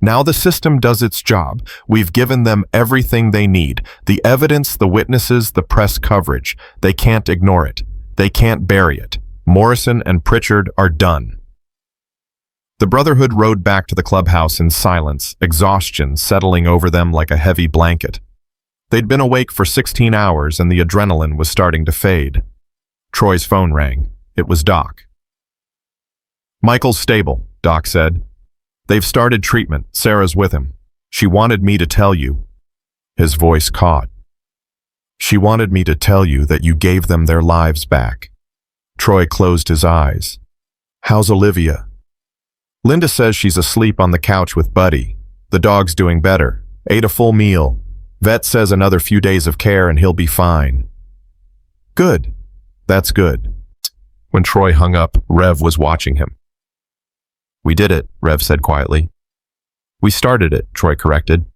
Now the system does its job. We've given them everything they need. The evidence, the witnesses, the press coverage. They can't ignore it. They can't bury it. Morrison and Pritchard are done. The Brotherhood rode back to the clubhouse in silence, exhaustion settling over them like a heavy blanket. They'd been awake for 16 hours and the adrenaline was starting to fade. Troy's phone rang. It was Doc. Michael's stable, Doc said. They've started treatment. Sarah's with him. She wanted me to tell you. His voice caught. She wanted me to tell you that you gave them their lives back. Troy closed his eyes. How's Olivia? Linda says she's asleep on the couch with Buddy. The dog's doing better. Ate a full meal. Vet says another few days of care and he'll be fine. Good. That's good. When Troy hung up, Rev was watching him. We did it, Rev said quietly. We started it, Troy corrected.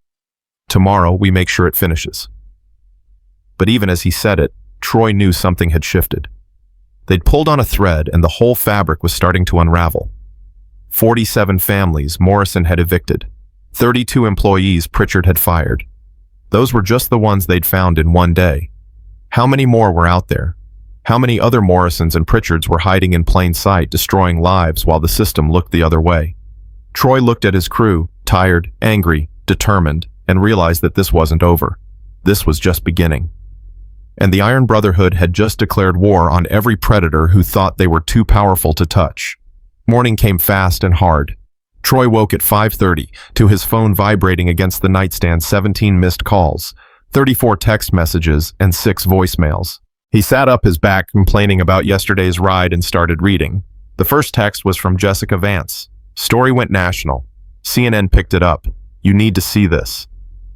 Tomorrow we make sure it finishes. But even as he said it, Troy knew something had shifted. They'd pulled on a thread and the whole fabric was starting to unravel. 47 families Morrison had evicted. 32 employees Pritchard had fired. Those were just the ones they'd found in one day. How many more were out there? How many other Morrisons and Pritchards were hiding in plain sight, destroying lives while the system looked the other way? Troy looked at his crew, tired, angry, determined, and realized that this wasn't over. This was just beginning. And the Iron Brotherhood had just declared war on every predator who thought they were too powerful to touch. Morning came fast and hard. Troy woke at 5:30 to his phone vibrating against the nightstand. 17 missed calls, 34 text messages, and 6 voicemails. He sat up, his back complaining about yesterday's ride, and started reading. The first text was from Jessica Vance. Story went national. CNN picked it up. You need to see this.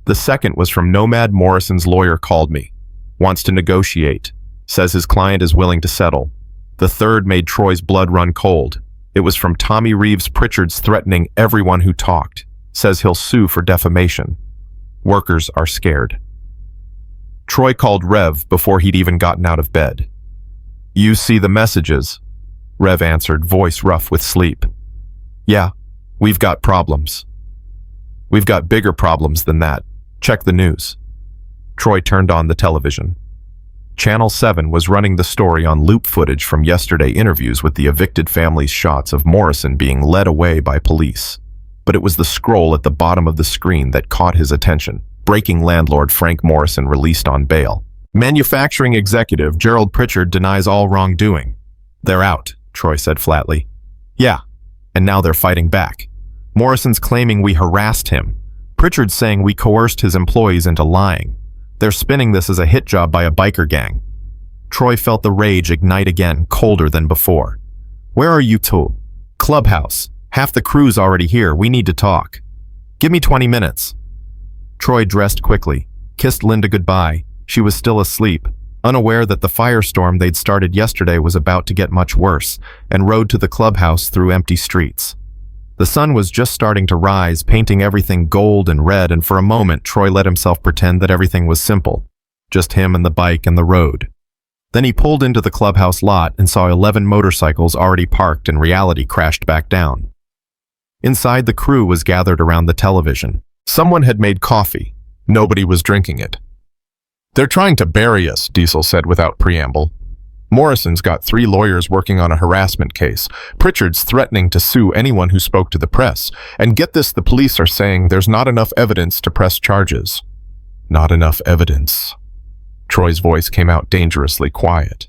The second was from Nomad. Morrison's lawyer called me. Wants to negotiate. Says his client is willing to settle. The third made Troy's blood run cold. It was from Tommy Reeves. Pritchard's threatening everyone who talked. Says he'll sue for defamation. Workers are scared. Troy called Rev before he'd even gotten out of bed. You see the messages? Rev answered, voice rough with sleep. Yeah, we've got problems. We've got bigger problems than that. Check the news. Troy turned on the television. Channel 7 was running the story on loop footage from yesterday interviews with the evicted family's shots of Morrison being led away by police. But it was the scroll at the bottom of the screen that caught his attention. Breaking landlord Frank Morrison released on bail. Manufacturing executive Gerald Pritchard denies all wrongdoing. They're out, Troy said flatly. Yeah, and now they're fighting back. Morrison's claiming we harassed him. Pritchard's saying we coerced his employees into lying. They're spinning this as a hit job by a biker gang. Troy felt the rage ignite again, colder than before. Where are you two? Clubhouse. Half the crew's already here. We need to talk. Give me 20 minutes. Troy dressed quickly, kissed Linda goodbye. She was still asleep, unaware that the firestorm they'd started yesterday was about to get much worse, and rode to the clubhouse through empty streets. The sun was just starting to rise, painting everything gold and red, and for a moment Troy let himself pretend that everything was simple. Just him and the bike and the road. Then he pulled into the clubhouse lot and saw 11 motorcycles already parked, and reality crashed back down. Inside, the crew was gathered around the television. Someone had made coffee. Nobody was drinking it. "They're trying to bury us," Diesel said without preamble. "Morrison's got 3 lawyers working on a harassment case. Pritchard's threatening to sue anyone who spoke to the press. And get this, the police are saying there's not enough evidence to press charges." "Not enough evidence." Troy's voice came out dangerously quiet.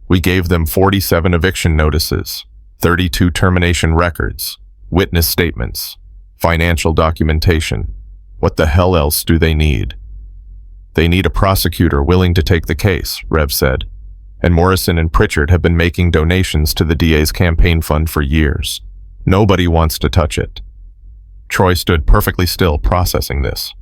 "We gave them 47 eviction notices, 32 termination records, witness statements, financial documentation. What the hell else do they need?" "They need a prosecutor willing to take the case," Rev said. "And Morrison and Pritchard have been making donations to the DA's campaign fund for years. Nobody wants to touch it." Troy stood perfectly still, processing this.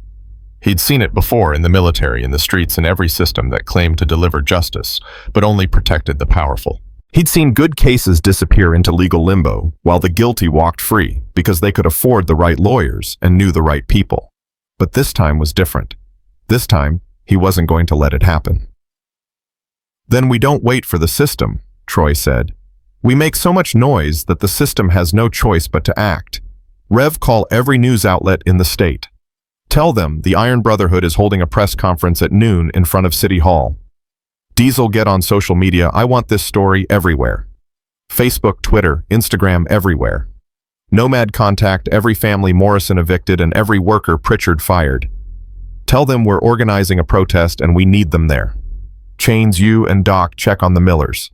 He'd seen it before in the military, in the streets, in every system that claimed to deliver justice, but only protected the powerful. He'd seen good cases disappear into legal limbo, while the guilty walked free because they could afford the right lawyers and knew the right people. But this time was different. This time, he wasn't going to let it happen. "Then we don't wait for the system," Troy said. "We make so much noise that the system has no choice but to act. Rev, call every news outlet in the state. Tell them the Iron Brotherhood is holding a press conference at noon in front of City Hall. Diesel, get on social media. I want this story everywhere. Facebook, Twitter, Instagram, everywhere. Nomad, contact every family Morrison evicted and every worker Pritchard fired. Tell them we're organizing a protest and we need them there. Chains, you and Doc check on the Millers.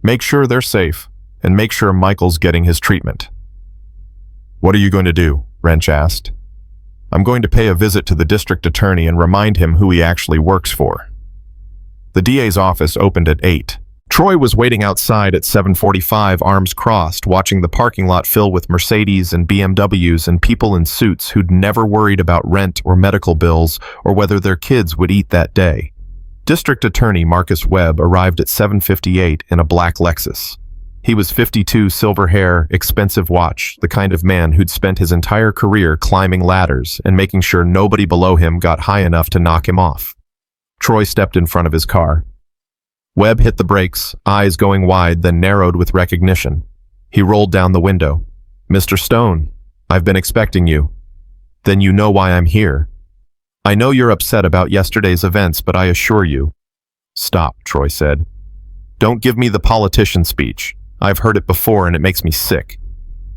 Make sure they're safe, and make sure Michael's getting his treatment." "What are you going to do?" Wrench asked. "I'm going to pay a visit to the district attorney and remind him who he actually works for." The DA's office opened at 8. Troy was waiting outside at 7:45, arms crossed, watching the parking lot fill with Mercedes and BMWs and people in suits who'd never worried about rent or medical bills or whether their kids would eat that day. District Attorney Marcus Webb arrived at 7:58 in a black Lexus. He was 52, silver hair, expensive watch, the kind of man who'd spent his entire career climbing ladders and making sure nobody below him got high enough to knock him off. Troy stepped in front of his car. Webb hit the brakes, eyes going wide, then narrowed with recognition. He rolled down the window. "Mr. Stone, I've been expecting you." "Then you know why I'm here." "I know you're upset about yesterday's events, but I assure you—" "Stop," Troy said. "Don't give me the politician speech. I've heard it before and it makes me sick.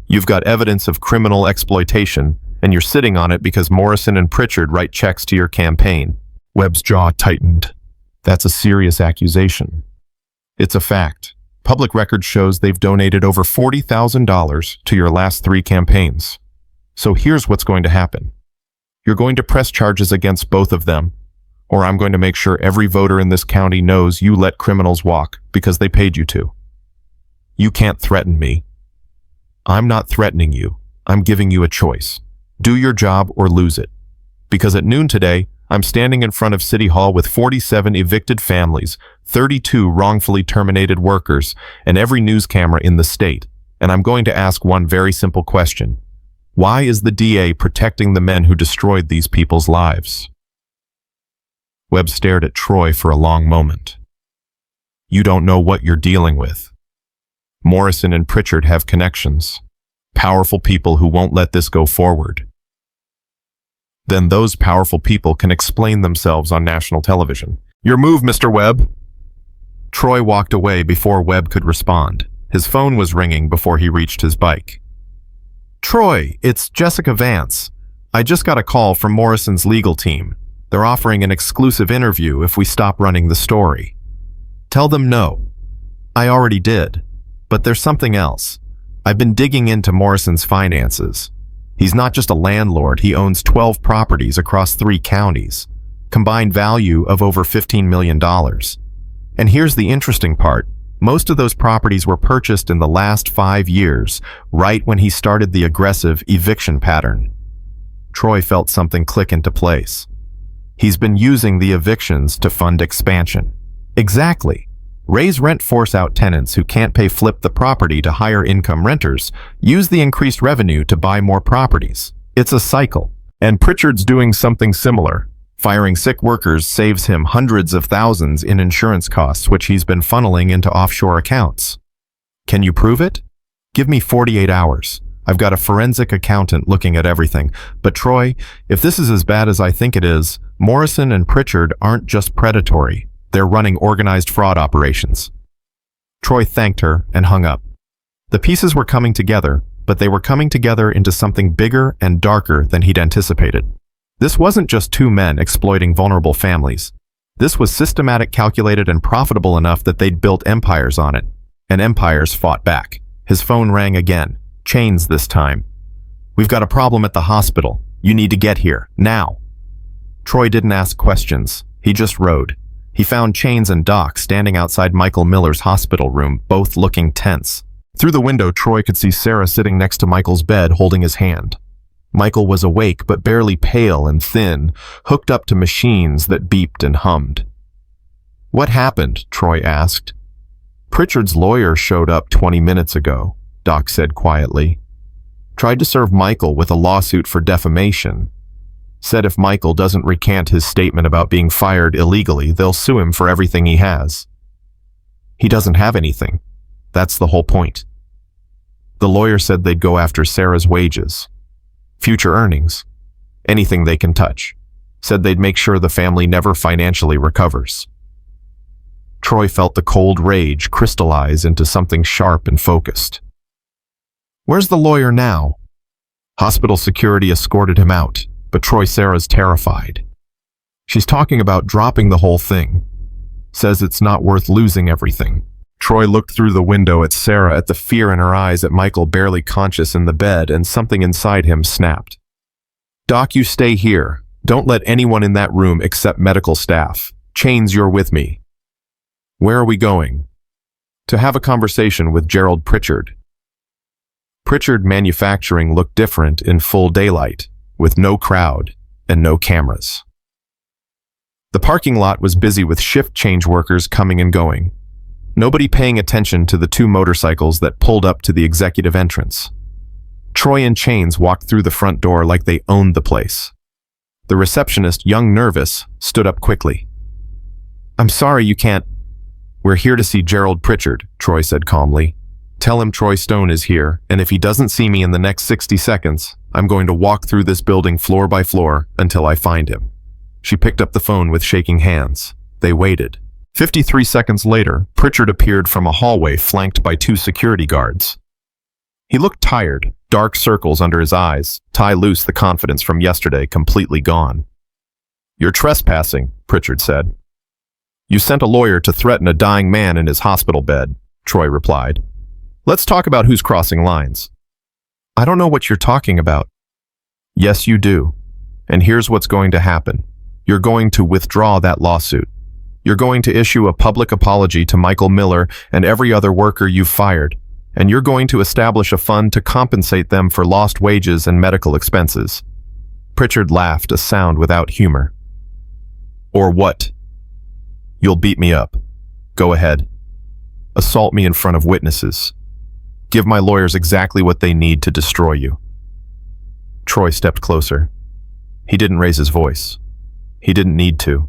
You've got evidence of criminal exploitation, and you're sitting on it because Morrison and Pritchard write checks to your campaign." Webb's jaw tightened. "That's a serious accusation." "It's a fact. Public record shows they've donated over $40,000 to your last 3 campaigns. So here's what's going to happen. You're going to press charges against both of them, or I'm going to make sure every voter in this county knows you let criminals walk because they paid you to. You can't threaten me." "I'm not threatening you. I'm giving you a choice. Do your job or lose it. Because at noon today, I'm standing in front of City Hall with 47 evicted families, 32 wrongfully terminated workers, and every news camera in the state, and I'm going to ask one very simple question. Why is the DA protecting the men who destroyed these people's lives?" Webb stared at Troy for a long moment. "You don't know what you're dealing with. Morrison and Pritchard have connections, powerful people who won't let this go forward. Then those powerful people can explain themselves on national television." "Your move, Mr. Webb." Troy walked away before Webb could respond. His phone was ringing before he reached his bike. "Troy, it's Jessica Vance. I just got a call from Morrison's legal team. They're offering an exclusive interview if we stop running the story." "Tell them no." "I already did. But there's something else. I've been digging into Morrison's finances. He's not just a landlord, he owns 12 properties across 3 counties, combined value of over $15 million. And here's the interesting part. Most of those properties were purchased in the last 5 years, right when he started the aggressive eviction pattern." Troy felt something click into place. "He's been using the evictions to fund expansion." "Exactly. Raise rent, force out tenants who can't pay, flip the property to higher income renters, use the increased revenue to buy more properties. It's a cycle. And Pritchard's doing something similar. Firing sick workers saves him hundreds of thousands in insurance costs, which he's been funneling into offshore accounts. Can you prove it? Give me 48 hours. I've got a forensic accountant looking at everything. But Troy, if this is as bad as I think it is, Morrison and Pritchard aren't just predatory. They're running organized fraud operations. Troy thanked her and hung up. The pieces were coming together, but they were coming together into something bigger and darker than he'd anticipated. This wasn't just two men exploiting vulnerable families. This was systematic, calculated, and profitable enough that they'd built empires on it. And empires fought back. His phone rang again. Chains this time. We've got a problem at the hospital. You need to get here, now. Troy didn't ask questions. He just rode. He found Chains and Doc standing outside Michael Miller's hospital room, both looking tense. Through the window, Troy could see Sarah sitting next to Michael's bed, holding his hand. Michael was awake, but barely, pale and thin, hooked up to machines that beeped and hummed. What happened? Troy asked. Pritchard's lawyer showed up 20 minutes ago, Doc said quietly. Tried to serve Michael with a lawsuit for defamation. Said if Michael doesn't recant his statement about being fired illegally, they'll sue him for everything he has. He doesn't have anything. That's the whole point. The lawyer said they'd go after Sarah's wages, future earnings, anything they can touch. Said they'd make sure the family never financially recovers. Troy felt the cold rage crystallize into something sharp and focused. Where's the lawyer now? Hospital security escorted him out, but Sarah's terrified. She's talking about dropping the whole thing. Says it's not worth losing everything. Troy looked through the window at Sarah, at the fear in her eyes, at Michael barely conscious in the bed, and something inside him snapped. Doc, you stay here. Don't let anyone in that room except medical staff. Chains, you're with me. Where are we going? To have a conversation with Gerald Pritchard. Pritchard Manufacturing looked different in full daylight, with no crowd and no cameras. The parking lot was busy with shift change workers coming and going. Nobody paying attention to the two motorcycles that pulled up to the executive entrance. Troy and Chains walked through the front door like they owned the place. The receptionist, young nervous, stood up quickly. I'm sorry you can't. We're here to see Gerald Pritchard, Troy said calmly. Tell him Troy Stone is here, and if he doesn't see me in the next 60 seconds, I'm going to walk through this building floor by floor until I find him. She picked up the phone with shaking hands. They waited. 53 seconds later, Pritchard appeared from a hallway flanked by two security guards. He looked tired, dark circles under his eyes, tie loose, the confidence from yesterday completely gone. You're trespassing, Pritchard said. You sent a lawyer to threaten a dying man in his hospital bed, Troy replied. Let's talk about who's crossing lines. I don't know what you're talking about. Yes, you do. And here's what's going to happen. You're going to withdraw that lawsuit. You're going to issue a public apology to Michael Miller and every other worker you've fired, and you're going to establish a fund to compensate them for lost wages and medical expenses. Pritchard laughed, a sound without humor. Or what? You'll beat me up. Go ahead. Assault me in front of witnesses. Give my lawyers exactly what they need to destroy you. Troy stepped closer. He didn't raise his voice. He didn't need to.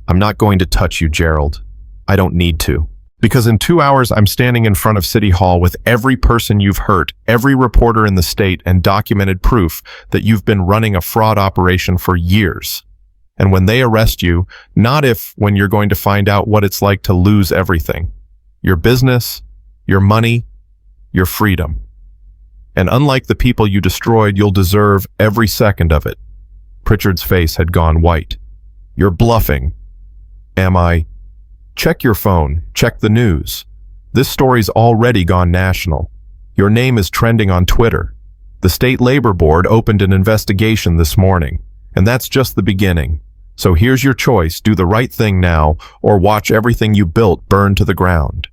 I'm not going to touch you, Gerald. I don't need to. Because in 2 hours, I'm standing in front of City Hall with every person you've hurt, every reporter in the state, and documented proof that you've been running a fraud operation for years. And when they arrest you, not if, when you're going to find out what it's like to lose everything. Your business, your money, your freedom. And unlike the people you destroyed, you'll deserve every second of it. Pritchard's face had gone white. You're bluffing. Am I? Check your phone. Check the news. This story's already gone national. Your name is trending on Twitter. The State Labor Board opened an investigation this morning, and that's just the beginning. So here's your choice. Do the right thing now, or watch everything you built burn to the ground.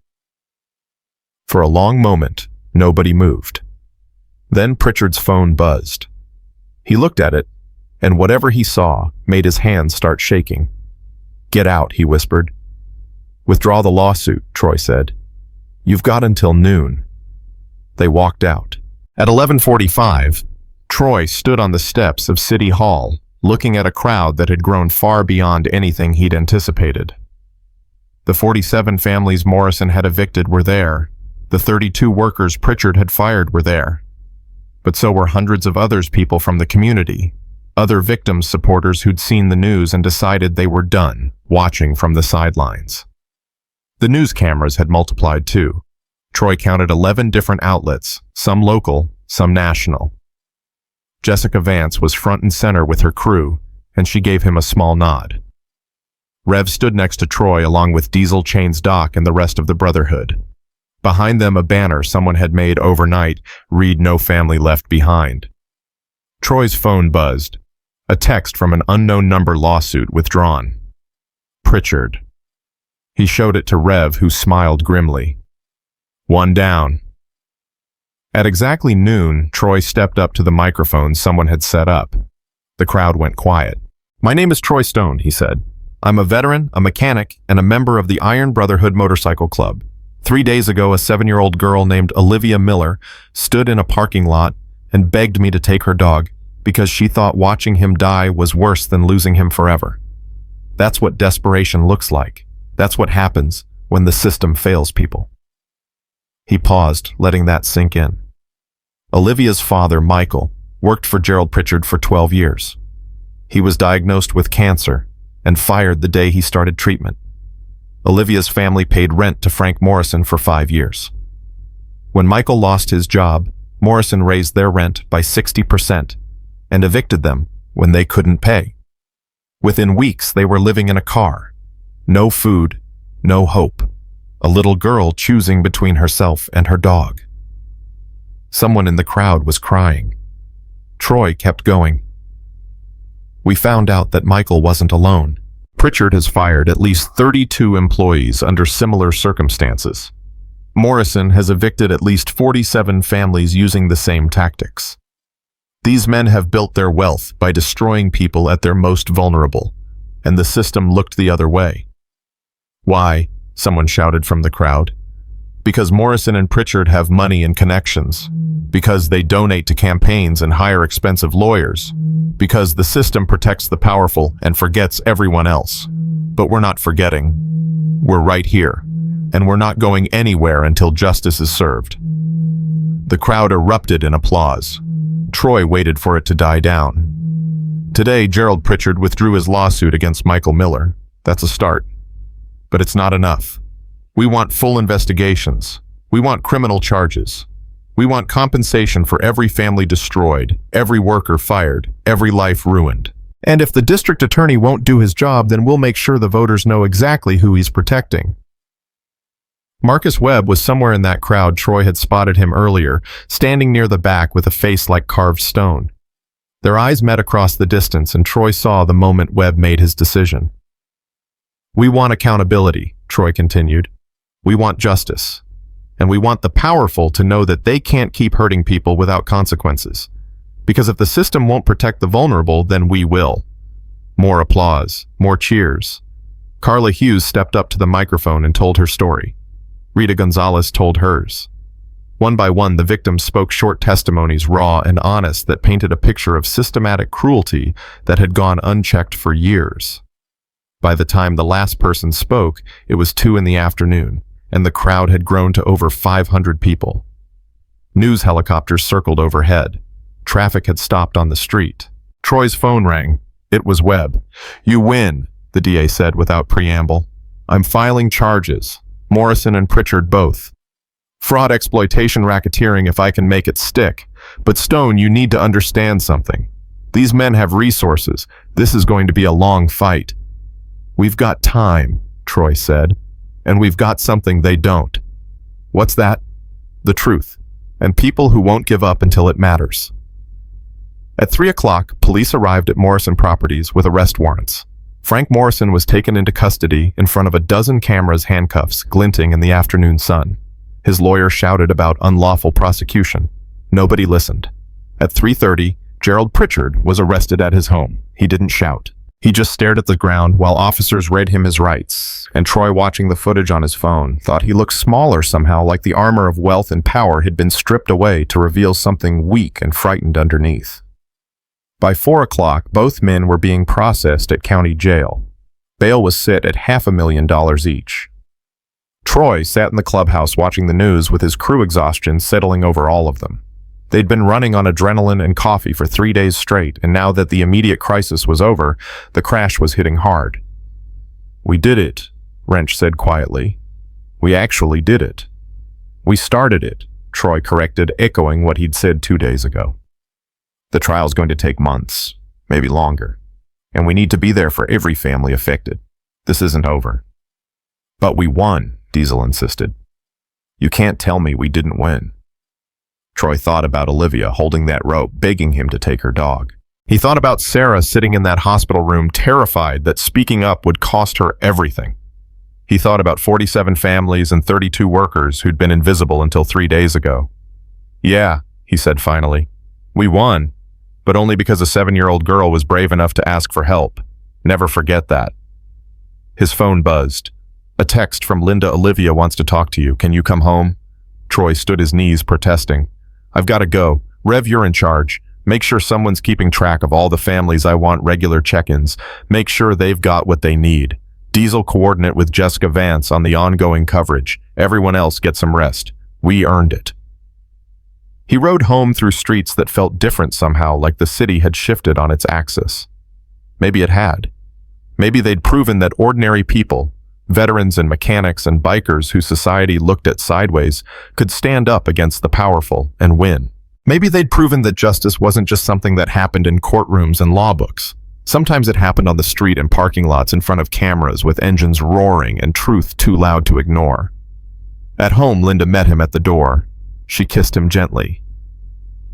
For a long moment, nobody moved. Then Pritchard's phone buzzed. He looked at it, and whatever he saw made his hands start shaking. Get out, he whispered. "Withdraw the lawsuit," Troy said. "You've got until noon." They walked out. At 11:45, Troy stood on the steps of City Hall, looking at a crowd that had grown far beyond anything he'd anticipated. The 47 families Morrison had evicted were there. The 32 workers Pritchard had fired were there. But so were hundreds of others, people from the community, other victims' supporters who'd seen the news and decided they were done, watching from the sidelines. The news cameras had multiplied too. Troy counted 11 different outlets, some local, some national. Jessica Vance was front and center with her crew, and she gave him a small nod. Rev stood next to Troy along with Diesel, Chains, Doc, and the rest of the Brotherhood. Behind them, a banner someone had made overnight read "No Family Left Behind." Troy's phone buzzed. A text from an unknown number: "Lawsuit withdrawn." Pritchard. He showed it to Rev, who smiled grimly. "One down." At exactly noon, Troy stepped up to the microphone someone had set up. The crowd went quiet. "My name is Troy Stone," he said. "I'm a veteran, a mechanic, and a member of the Iron Brotherhood Motorcycle Club. 3 days ago, a 7-year-old girl named Olivia Miller stood in a parking lot and begged me to take her dog because she thought watching him die was worse than losing him forever. That's what desperation looks like. That's what happens when the system fails people." He paused, letting that sink in. Olivia's father, Michael, worked for Gerald Pritchard for 12 years. He was diagnosed with cancer and fired the day he started treatment. Olivia's family paid rent to Frank Morrison for 5 years. When Michael lost his job, Morrison raised their rent by 60% and evicted them when they couldn't pay. Within weeks, they were living in a car. No food, no hope. A little girl choosing between herself and her dog. Someone in the crowd was crying. Troy kept going. "We found out that Michael wasn't alone. Pritchard has fired at least 32 employees under similar circumstances. Morrison has evicted at least 47 families using the same tactics. These men have built their wealth by destroying people at their most vulnerable, and the system looked the other way." "Why?" someone shouted from the crowd. "Because Morrison and Pritchard have money and connections. Because they donate to campaigns and hire expensive lawyers. Because the system protects the powerful and forgets everyone else. But we're not forgetting. We're right here, and we're not going anywhere until justice is served." The crowd erupted in applause. Troy waited for it to die down. Today, Gerald Pritchard withdrew his lawsuit against Michael Miller. That's a start. But it's not enough. We want full investigations. We want criminal charges. We want compensation for every family destroyed, every worker fired, every life ruined. And if the district attorney won't do his job, then we'll make sure the voters know exactly who he's protecting. Marcus Webb was somewhere in that crowd. Troy had spotted him earlier, standing near the back with a face like carved stone. Their eyes met across the distance, and Troy saw the moment Webb made his decision. "We want accountability," Troy continued. "We want justice. And we want the powerful to know that they can't keep hurting people without consequences. Because if the system won't protect the vulnerable, then we will." More applause, more cheers. Carla Hughes stepped up to the microphone and told her story. Rita Gonzalez told hers. One by one, the victims spoke short testimonies, raw and honest, that painted a picture of systematic cruelty that had gone unchecked for years. By the time the last person spoke, it was 2 in the afternoon, and the crowd had grown to over 500 people. News helicopters circled overhead. Traffic had stopped on the street. Troy's phone rang. It was Webb. "You win," the DA said without preamble. "I'm filing charges. Morrison and Pritchard both. Fraud, exploitation, racketeering if I can make it stick. But Stone, you need to understand something. These men have resources. This is going to be a long fight." "We've got time," Troy said. "And we've got something they don't." "What's that?" "The truth. And people who won't give up until it matters." At 3 o'clock, police arrived at Morrison Properties with arrest warrants. Frank Morrison was taken into custody in front of a dozen cameras, handcuffs glinting in the afternoon sun. His lawyer shouted about unlawful prosecution. Nobody listened. At 3:30, Gerald Pritchard was arrested at his home. He didn't shout. He just stared at the ground while officers read him his rights, and Troy, watching the footage on his phone, thought he looked smaller somehow, like the armor of wealth and power had been stripped away to reveal something weak and frightened underneath. By 4 o'clock, both men were being processed at county jail. Bail was set at $500,000 each. Troy sat in the clubhouse watching the news with his crew exhaustion settling over all of them. They'd been running on adrenaline and coffee for 3 days straight, and now that the immediate crisis was over, the crash was hitting hard. "We did it," Wrench said quietly. "We actually did it." "We started it," Troy corrected, echoing what he'd said 2 days ago. "The trial's going to take months, maybe longer, and we need to be there for every family affected. This isn't over." "But we won," Diesel insisted. "You can't tell me we didn't win." Troy thought about Olivia holding that rope, begging him to take her dog. He thought about Sarah sitting in that hospital room, terrified that speaking up would cost her everything. He thought about 47 families and 32 workers who'd been invisible until 3 days ago. "Yeah," he said finally. "We won, but only because a 7-year-old girl was brave enough to ask for help. Never forget that." His phone buzzed. "A text from Linda. Olivia wants to talk to you. Can you come home?" Troy stood his knees, protesting. "I've got to go. Rev, you're in charge. Make sure someone's keeping track of all the families. I want regular check-ins. Make sure they've got what they need. Diesel, coordinate with Jessica Vance on the ongoing coverage. Everyone else get some rest. We earned it." He rode home through streets that felt different somehow, like the city had shifted on its axis. Maybe it had. Maybe they'd proven that ordinary people, veterans and mechanics and bikers who society looked at sideways, could stand up against the powerful and win. Maybe they'd proven that justice wasn't just something that happened in courtrooms and law books. Sometimes it happened on the street and parking lots in front of cameras with engines roaring and truth too loud to ignore. At home, Linda met him at the door. She kissed him gently.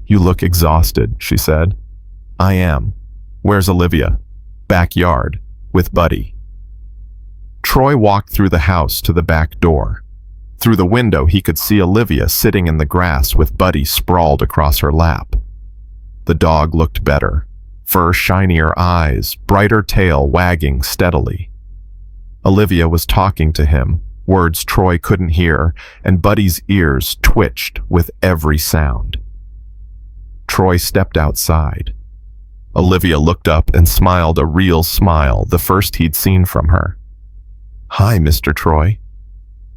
"You look exhausted," she said. "I am. Where's Olivia?" "Backyard, with Buddy." Troy walked through the house to the back door. Through the window, he could see Olivia sitting in the grass with Buddy sprawled across her lap. The dog looked better. Fur, shinier eyes, brighter tail wagging steadily. Olivia was talking to him, words Troy couldn't hear, and Buddy's ears twitched with every sound. Troy stepped outside. Olivia looked up and smiled a real smile, the first he'd seen from her. "Hi, Mr. Troy."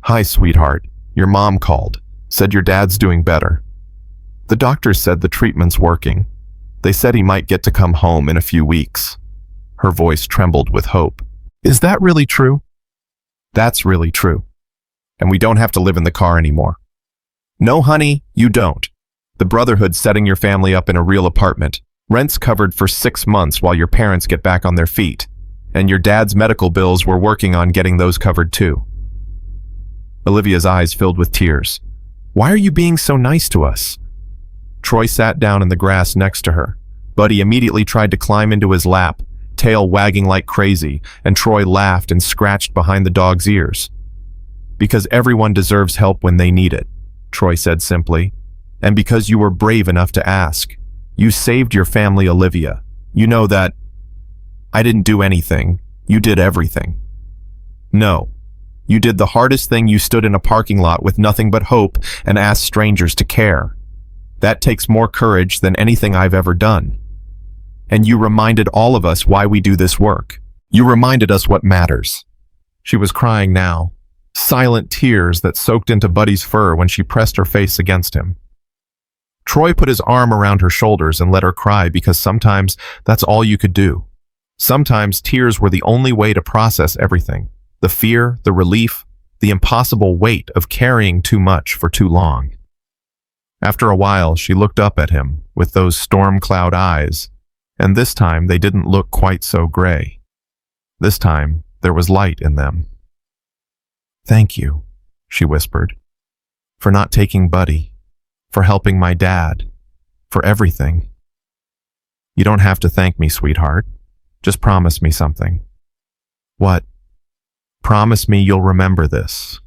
"Hi, sweetheart. Your mom called. Said your dad's doing better. The doctors said the treatment's working. They said he might get to come home in a few weeks." Her voice trembled with hope. "Is that really true?" "That's really true. And we don't have to live in the car anymore." "No, honey, you don't. The Brotherhood's setting your family up in a real apartment. Rent's covered for 6 months while your parents get back on their feet. And your dad's medical bills, we're working on getting those covered too." Olivia's eyes filled with tears. "Why are you being so nice to us?" Troy sat down in the grass next to her. Buddy immediately tried to climb into his lap, tail wagging like crazy, and Troy laughed and scratched behind the dog's ears. "Because everyone deserves help when they need it," Troy said simply. "And because you were brave enough to ask. You saved your family, Olivia. You know that. I didn't do anything. You did everything." "No. You did the hardest thing. You stood in a parking lot with nothing but hope and asked strangers to care. That takes more courage than anything I've ever done. And you reminded all of us why we do this work. You reminded us what matters." She was crying now, silent tears that soaked into Buddy's fur when she pressed her face against him. Troy put his arm around her shoulders and let her cry, because sometimes that's all you could do. Sometimes tears were the only way to process everything. The fear, the relief, the impossible weight of carrying too much for too long. After a while, she looked up at him with those storm cloud eyes, and this time they didn't look quite so gray. This time, there was light in them. "Thank you," she whispered, "for not taking Buddy, for helping my dad, for everything." "You don't have to thank me, sweetheart. Just promise me something." "What?" "Promise me you'll remember this.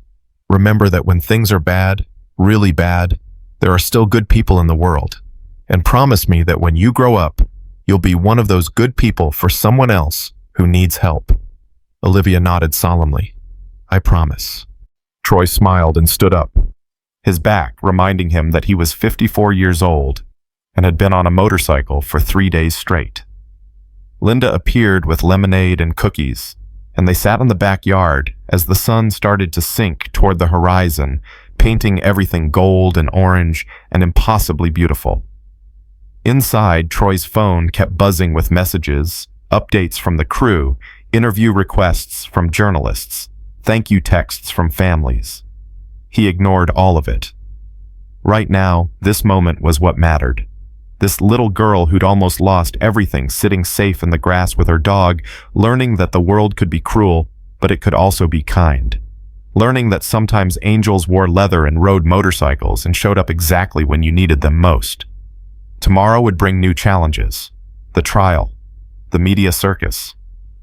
Remember that when things are bad, really bad, there are still good people in the world. And promise me that when you grow up, you'll be one of those good people for someone else who needs help. Olivia nodded solemnly. I promise. Troy smiled and stood up, his back reminding him that he was 54 years old and had been on a motorcycle for 3 days straight. Linda appeared with lemonade and cookies, and they sat in the backyard as the sun started to sink toward the horizon, painting everything gold and orange and impossibly beautiful. Inside, Troy's phone kept buzzing with messages, updates from the crew, interview requests from journalists, thank you texts from families. He ignored all of it. Right now, this moment was what mattered. This little girl who'd almost lost everything sitting safe in the grass with her dog, learning that the world could be cruel, but it could also be kind. Learning that sometimes angels wore leather and rode motorcycles and showed up exactly when you needed them most. Tomorrow would bring new challenges. The trial, the media circus,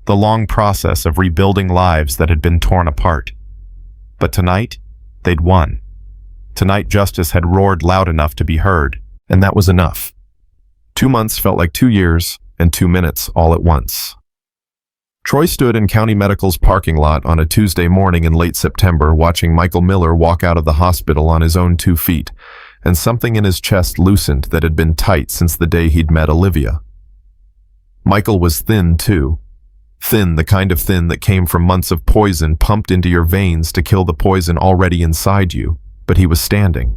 the long process of rebuilding lives that had been torn apart. But tonight, they'd won. Tonight, justice had roared loud enough to be heard, and that was enough. 2 months felt like 2 years and 2 minutes all at once. Troy stood in County Medical's parking lot on a Tuesday morning in late September, watching Michael Miller walk out of the hospital on his own 2 feet, and something in his chest loosened that had been tight since the day he'd met Olivia. Michael was thin, too. Thin, the kind of thin that came from months of poison pumped into your veins to kill the poison already inside you, but he was standing.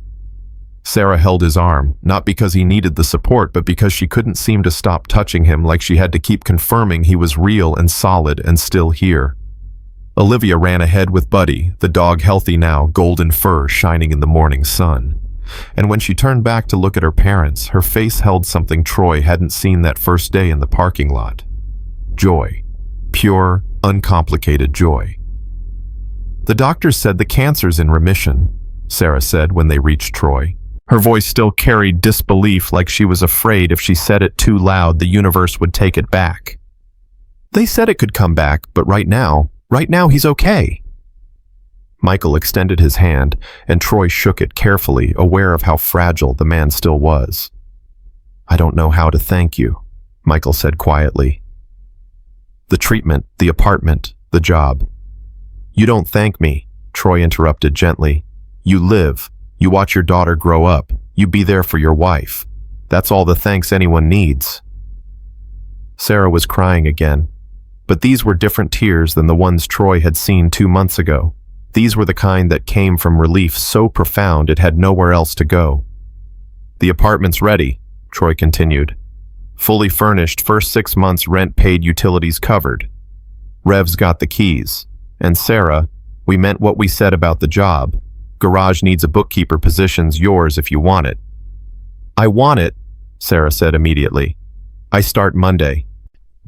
Sarah held his arm, not because he needed the support, but because she couldn't seem to stop touching him, like she had to keep confirming he was real and solid and still here. Olivia ran ahead with Buddy, the dog healthy now, golden fur shining in the morning sun. And when she turned back to look at her parents, her face held something Troy hadn't seen that first day in the parking lot. Joy. Pure, uncomplicated joy. The doctors said the cancer's in remission, Sarah said when they reached Troy. Her voice still carried disbelief, like she was afraid if she said it too loud, the universe would take it back. They said it could come back, but right now he's okay. Michael extended his hand, and Troy shook it carefully, aware of how fragile the man still was. I don't know how to thank you, Michael said quietly. The treatment, the apartment, the job. You don't thank me, Troy interrupted gently. You live. You watch your daughter grow up. You be there for your wife. That's all the thanks anyone needs. Sarah was crying again, but these were different tears than the ones Troy had seen 2 months ago. These were the kind that came from relief so profound it had nowhere else to go. The apartment's ready, Troy continued. Fully furnished, first 6 months rent paid, utilities covered. Rev's got the keys. And Sarah, we meant what we said about the job. Garage needs a bookkeeper, position's yours if you want it. I want it, Sarah said immediately. I start Monday.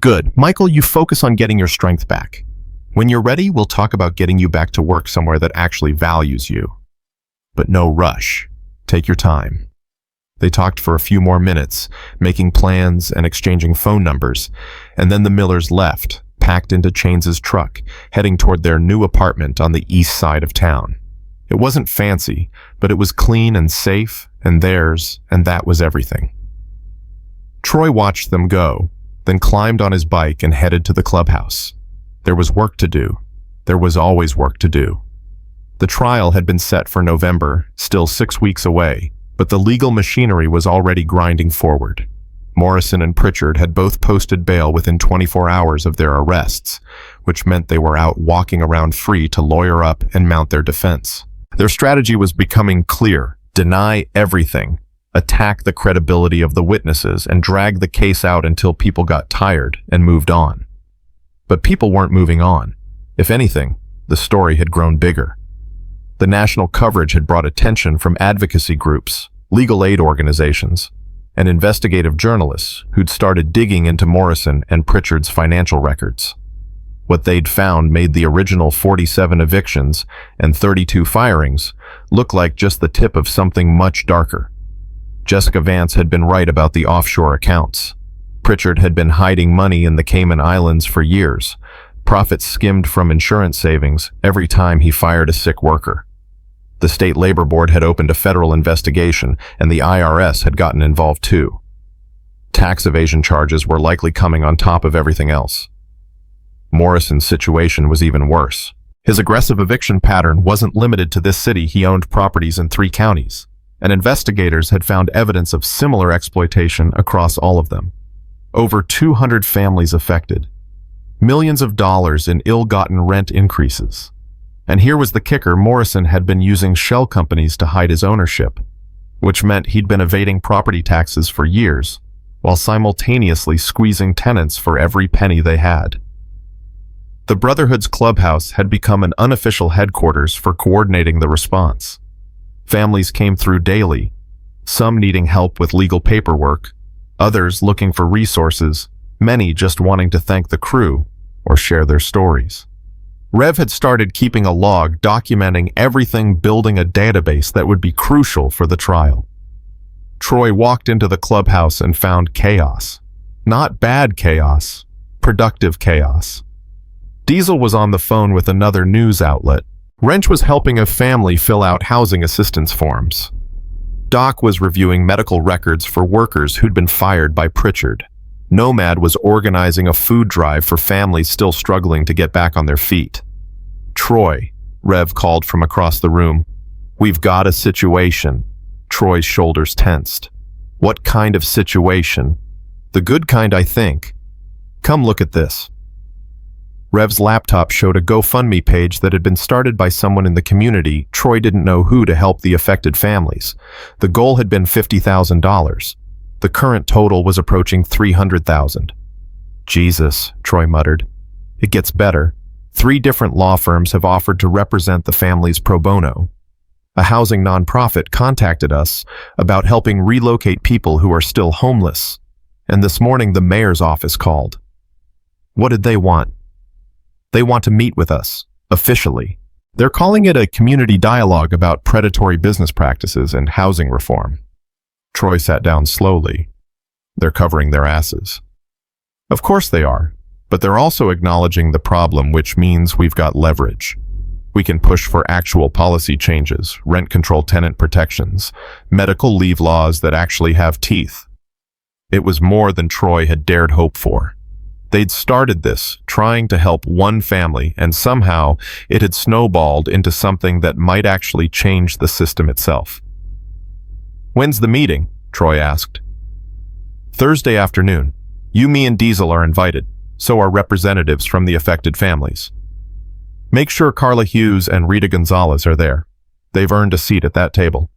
Good. Michael, you focus on getting your strength back. When you're ready, we'll talk about getting you back to work somewhere that actually values you. But no rush. Take your time. They talked for a few more minutes, making plans and exchanging phone numbers, and then the Millers left, packed into Chaines's truck, heading toward their new apartment on the east side of town. It wasn't fancy, but it was clean and safe, and theirs, and that was everything. Troy watched them go, then climbed on his bike and headed to the clubhouse. There was work to do. There was always work to do. The trial had been set for November, still 6 weeks away, but the legal machinery was already grinding forward. Morrison and Pritchard had both posted bail within 24 hours of their arrests, which meant they were out walking around free to lawyer up and mount their defense. Their strategy was becoming clear: deny everything, attack the credibility of the witnesses, and drag the case out until people got tired and moved on. But people weren't moving on. If anything, the story had grown bigger. The national coverage had brought attention from advocacy groups, legal aid organizations, and investigative journalists who'd started digging into Morrison and Pritchard's financial records. What they'd found made the original 47 evictions and 32 firings look like just the tip of something much darker. Jessica Vance had been right about the offshore accounts. Pritchard had been hiding money in the Cayman Islands for years. Profits skimmed from insurance savings every time he fired a sick worker. The State Labor Board had opened a federal investigation, and the IRS had gotten involved too. Tax evasion charges were likely coming on top of everything else. Morrison's situation was even worse. His aggressive eviction pattern wasn't limited to this city. He owned properties in 3 counties, and investigators had found evidence of similar exploitation across all of them. Over 200 families affected. Millions of dollars in ill-gotten rent increases. And here was the kicker: Morrison had been using shell companies to hide his ownership, which meant he'd been evading property taxes for years, while simultaneously squeezing tenants for every penny they had. The Brotherhood's clubhouse had become an unofficial headquarters for coordinating the response. Families came through daily, some needing help with legal paperwork, others looking for resources, many just wanting to thank the crew or share their stories. Rev had started keeping a log documenting everything, building a database that would be crucial for the trial. Troy walked into the clubhouse and found chaos. Not bad chaos, productive chaos. Diesel was on the phone with another news outlet. Wrench was helping a family fill out housing assistance forms. Doc was reviewing medical records for workers who'd been fired by Pritchard. Nomad was organizing a food drive for families still struggling to get back on their feet. "Troy," Rev called from across the room. "We've got a situation." Troy's shoulders tensed. "What kind of situation?" "The good kind, I think. Come look at this." Rev's laptop showed a GoFundMe page that had been started by someone in the community. Troy didn't know who to help the affected families. The goal had been $50,000. The current total was approaching $300,000. "Jesus," Troy muttered. "It gets better. 3 different law firms have offered to represent the families pro bono. A housing nonprofit contacted us about helping relocate people who are still homeless. And this morning the mayor's office called." "What did they want?" "They want to meet with us, officially. They're calling it a community dialogue about predatory business practices and housing reform." Troy sat down slowly. "They're covering their asses." "Of course they are, but they're also acknowledging the problem, which means we've got leverage. We can push for actual policy changes, rent control, tenant protections, medical leave laws that actually have teeth." It was more than Troy had dared hope for. They'd started this, trying to help one family, and somehow it had snowballed into something that might actually change the system itself. "When's the meeting?" Troy asked. "Thursday afternoon. You, me, and Diesel are invited. So are representatives from the affected families. Make sure Carla Hughes and Rita Gonzalez are there. They've earned a seat at that table."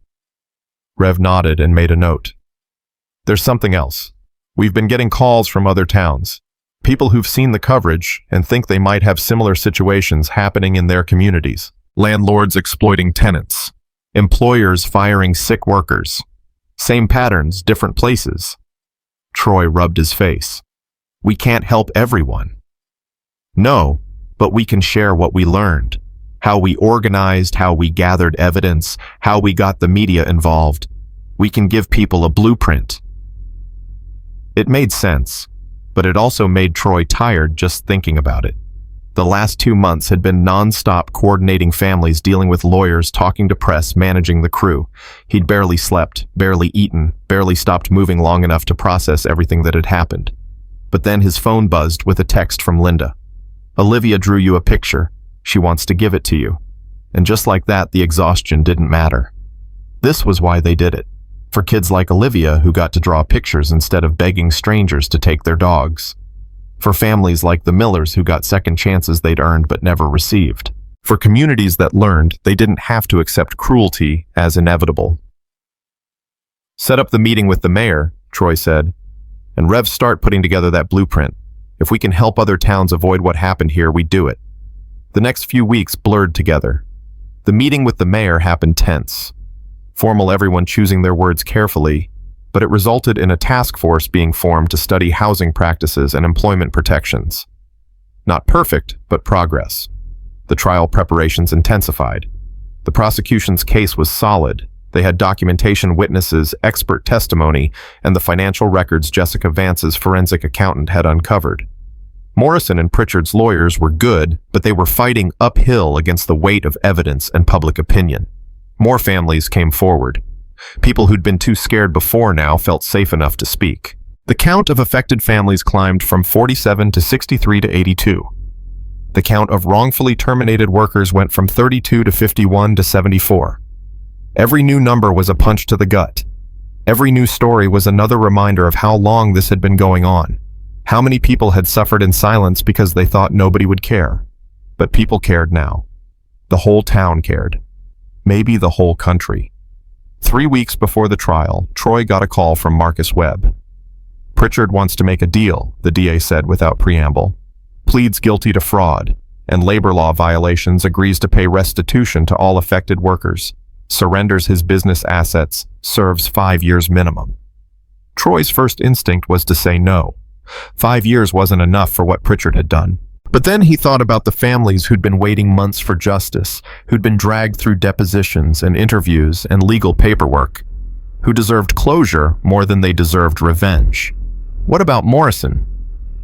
Rev nodded and made a note. "There's something else. We've been getting calls from other towns. People who've seen the coverage and think they might have similar situations happening in their communities. Landlords exploiting tenants. Employers firing sick workers. Same patterns, different places." Troy rubbed his face. "We can't help everyone." "No, but we can share what we learned. How we organized, how we gathered evidence, how we got the media involved. We can give people a blueprint." It made sense, but it also made Troy tired just thinking about it. The last 2 months had been non-stop coordinating families, dealing with lawyers, talking to press, managing the crew. He'd barely slept, barely eaten, barely stopped moving long enough to process everything that had happened. But then his phone buzzed with a text from Linda. "Olivia drew you a picture. She wants to give it to you." And just like that, the exhaustion didn't matter. This was why they did it. For kids like Olivia who got to draw pictures instead of begging strangers to take their dogs. For families like the Millers who got second chances they'd earned but never received. For communities that learned they didn't have to accept cruelty as inevitable. "Set up the meeting with the mayor," Troy said, "and Rev start putting together that blueprint. If we can help other towns avoid what happened here, we do it." The next few weeks blurred together. The meeting with the mayor happened tense. Formal, everyone choosing their words carefully, but it resulted in a task force being formed to study housing practices and employment protections. Not perfect, but progress. The trial preparations intensified. The prosecution's case was solid. They had documentation, witnesses, expert testimony, and the financial records Jessica Vance's forensic accountant had uncovered. Morrison and Pritchard's lawyers were good, but they were fighting uphill against the weight of evidence and public opinion. More families came forward. People who'd been too scared before now felt safe enough to speak. The count of affected families climbed from 47 to 63 to 82. The count of wrongfully terminated workers went from 32 to 51 to 74. Every new number was a punch to the gut. Every new story was another reminder of how long this had been going on. How many people had suffered in silence because they thought nobody would care. But people cared now. The whole town cared. Maybe the whole country. 3 weeks before the trial, Troy got a call from Marcus Webb. Pritchard wants to make a deal, the DA said without preamble. Pleads guilty to fraud and labor law violations, agrees to pay restitution to all affected workers, surrenders his business assets, serves 5 years minimum. Troy's first instinct was to say no. 5 years wasn't enough for what Pritchard had done. But then he thought about the families who'd been waiting months for justice, who'd been dragged through depositions and interviews and legal paperwork, who deserved closure more than they deserved revenge. What about Morrison?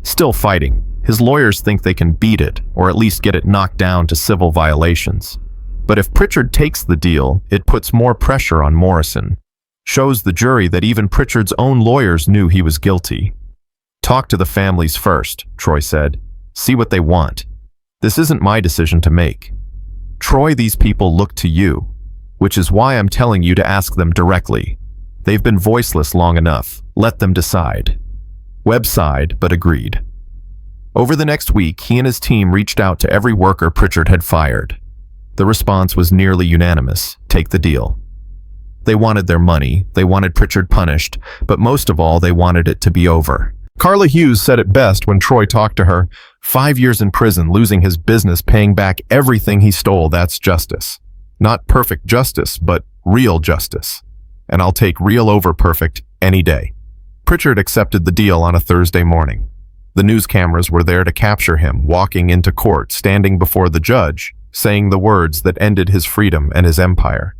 Still fighting. His lawyers think they can beat it, or at least get it knocked down to civil violations. But if Pritchard takes the deal, it puts more pressure on Morrison. Shows the jury that even Pritchard's own lawyers knew he was guilty. Talk to the families first, Troy said. See what they want. This isn't my decision to make. Troy, these people look to you, which is why I'm telling you to ask them directly. They've been voiceless long enough. Let them decide. Webb sighed, but agreed. Over the next week, he and his team reached out to every worker Pritchard had fired. The response was nearly unanimous. Take the deal. They wanted their money, they wanted Pritchard punished, but most of all, they wanted it to be over. Carla Hughes said it best when Troy talked to her. 5 years in prison, losing his business, paying back everything he stole, that's justice. Not perfect justice, but real justice. And I'll take real over perfect any day. Pritchard accepted the deal on a Thursday morning. The news cameras were there to capture him, walking into court, standing before the judge, saying the words that ended his freedom and his empire.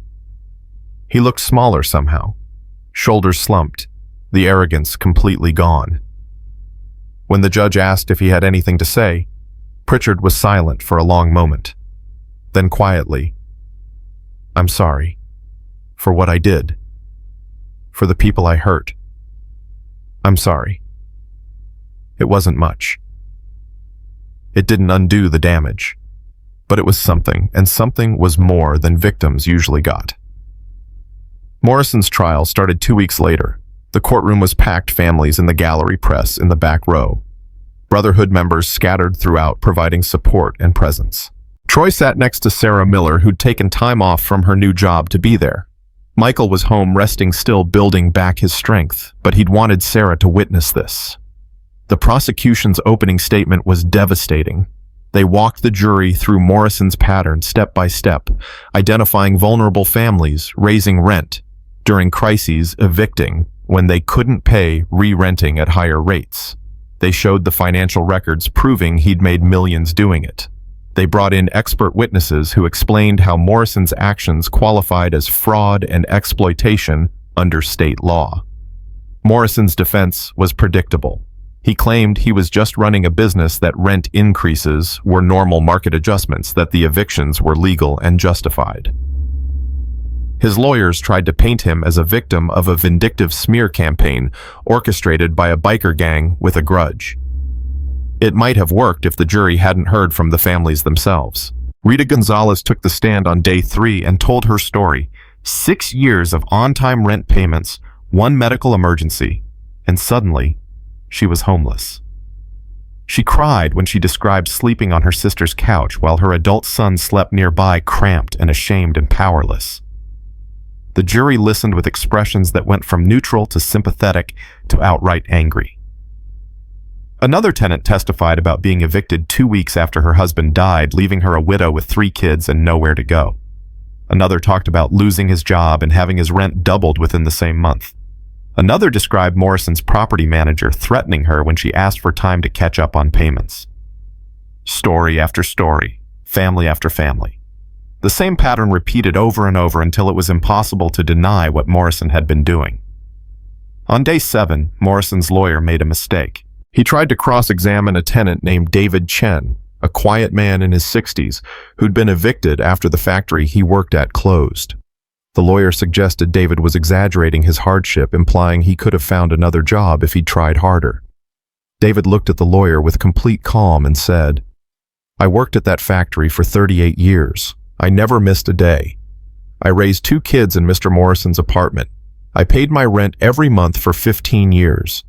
He looked smaller somehow, shoulders slumped, the arrogance completely gone. When the judge asked if he had anything to say, Pritchard was silent for a long moment. Then quietly, I'm sorry. For what I did. For the people I hurt. I'm sorry. It wasn't much. It didn't undo the damage. But it was something, and something was more than victims usually got. Morrison's trial started 2 weeks later. The courtroom was packed, families in the gallery, press in the back row. Brotherhood members scattered throughout, providing support and presence. Troy sat next to Sarah Miller, who'd taken time off from her new job to be there. Michael was home resting, still building back his strength, but he'd wanted Sarah to witness this. The prosecution's opening statement was devastating. They walked the jury through Morrison's pattern step by step, identifying vulnerable families, raising rent, during crises evicting, when they couldn't pay, re-renting at higher rates. They showed the financial records proving he'd made millions doing it. They brought in expert witnesses who explained how Morrison's actions qualified as fraud and exploitation under state law. Morrison's defense was predictable. He claimed he was just running a business, that rent increases were normal market adjustments, that the evictions were legal and justified. His lawyers tried to paint him as a victim of a vindictive smear campaign orchestrated by a biker gang with a grudge. It might have worked if the jury hadn't heard from the families themselves. Rita Gonzalez took the stand on day 3 and told her story. 6 years of on-time rent payments, 1 medical emergency, and suddenly, she was homeless. She cried when she described sleeping on her sister's couch while her adult son slept nearby, cramped and ashamed and powerless. The jury listened with expressions that went from neutral to sympathetic to outright angry. Another tenant testified about being evicted 2 weeks after her husband died, leaving her a widow with 3 kids and nowhere to go. Another talked about losing his job and having his rent doubled within the same month. Another described Morrison's property manager threatening her when she asked for time to catch up on payments. Story after story, family after family. The same pattern repeated over and over until it was impossible to deny what Morrison had been doing. On day 7, Morrison's lawyer made a mistake. He tried to cross-examine a tenant named David Chen, a quiet man in his 60s, who'd been evicted after the factory he worked at closed. The lawyer suggested David was exaggerating his hardship, implying he could have found another job if he'd tried harder. David looked at the lawyer with complete calm and said, I worked at that factory for 38 years. I never missed a day. I raised 2 kids in Mr. Morrison's apartment. I paid my rent every month for 15 years.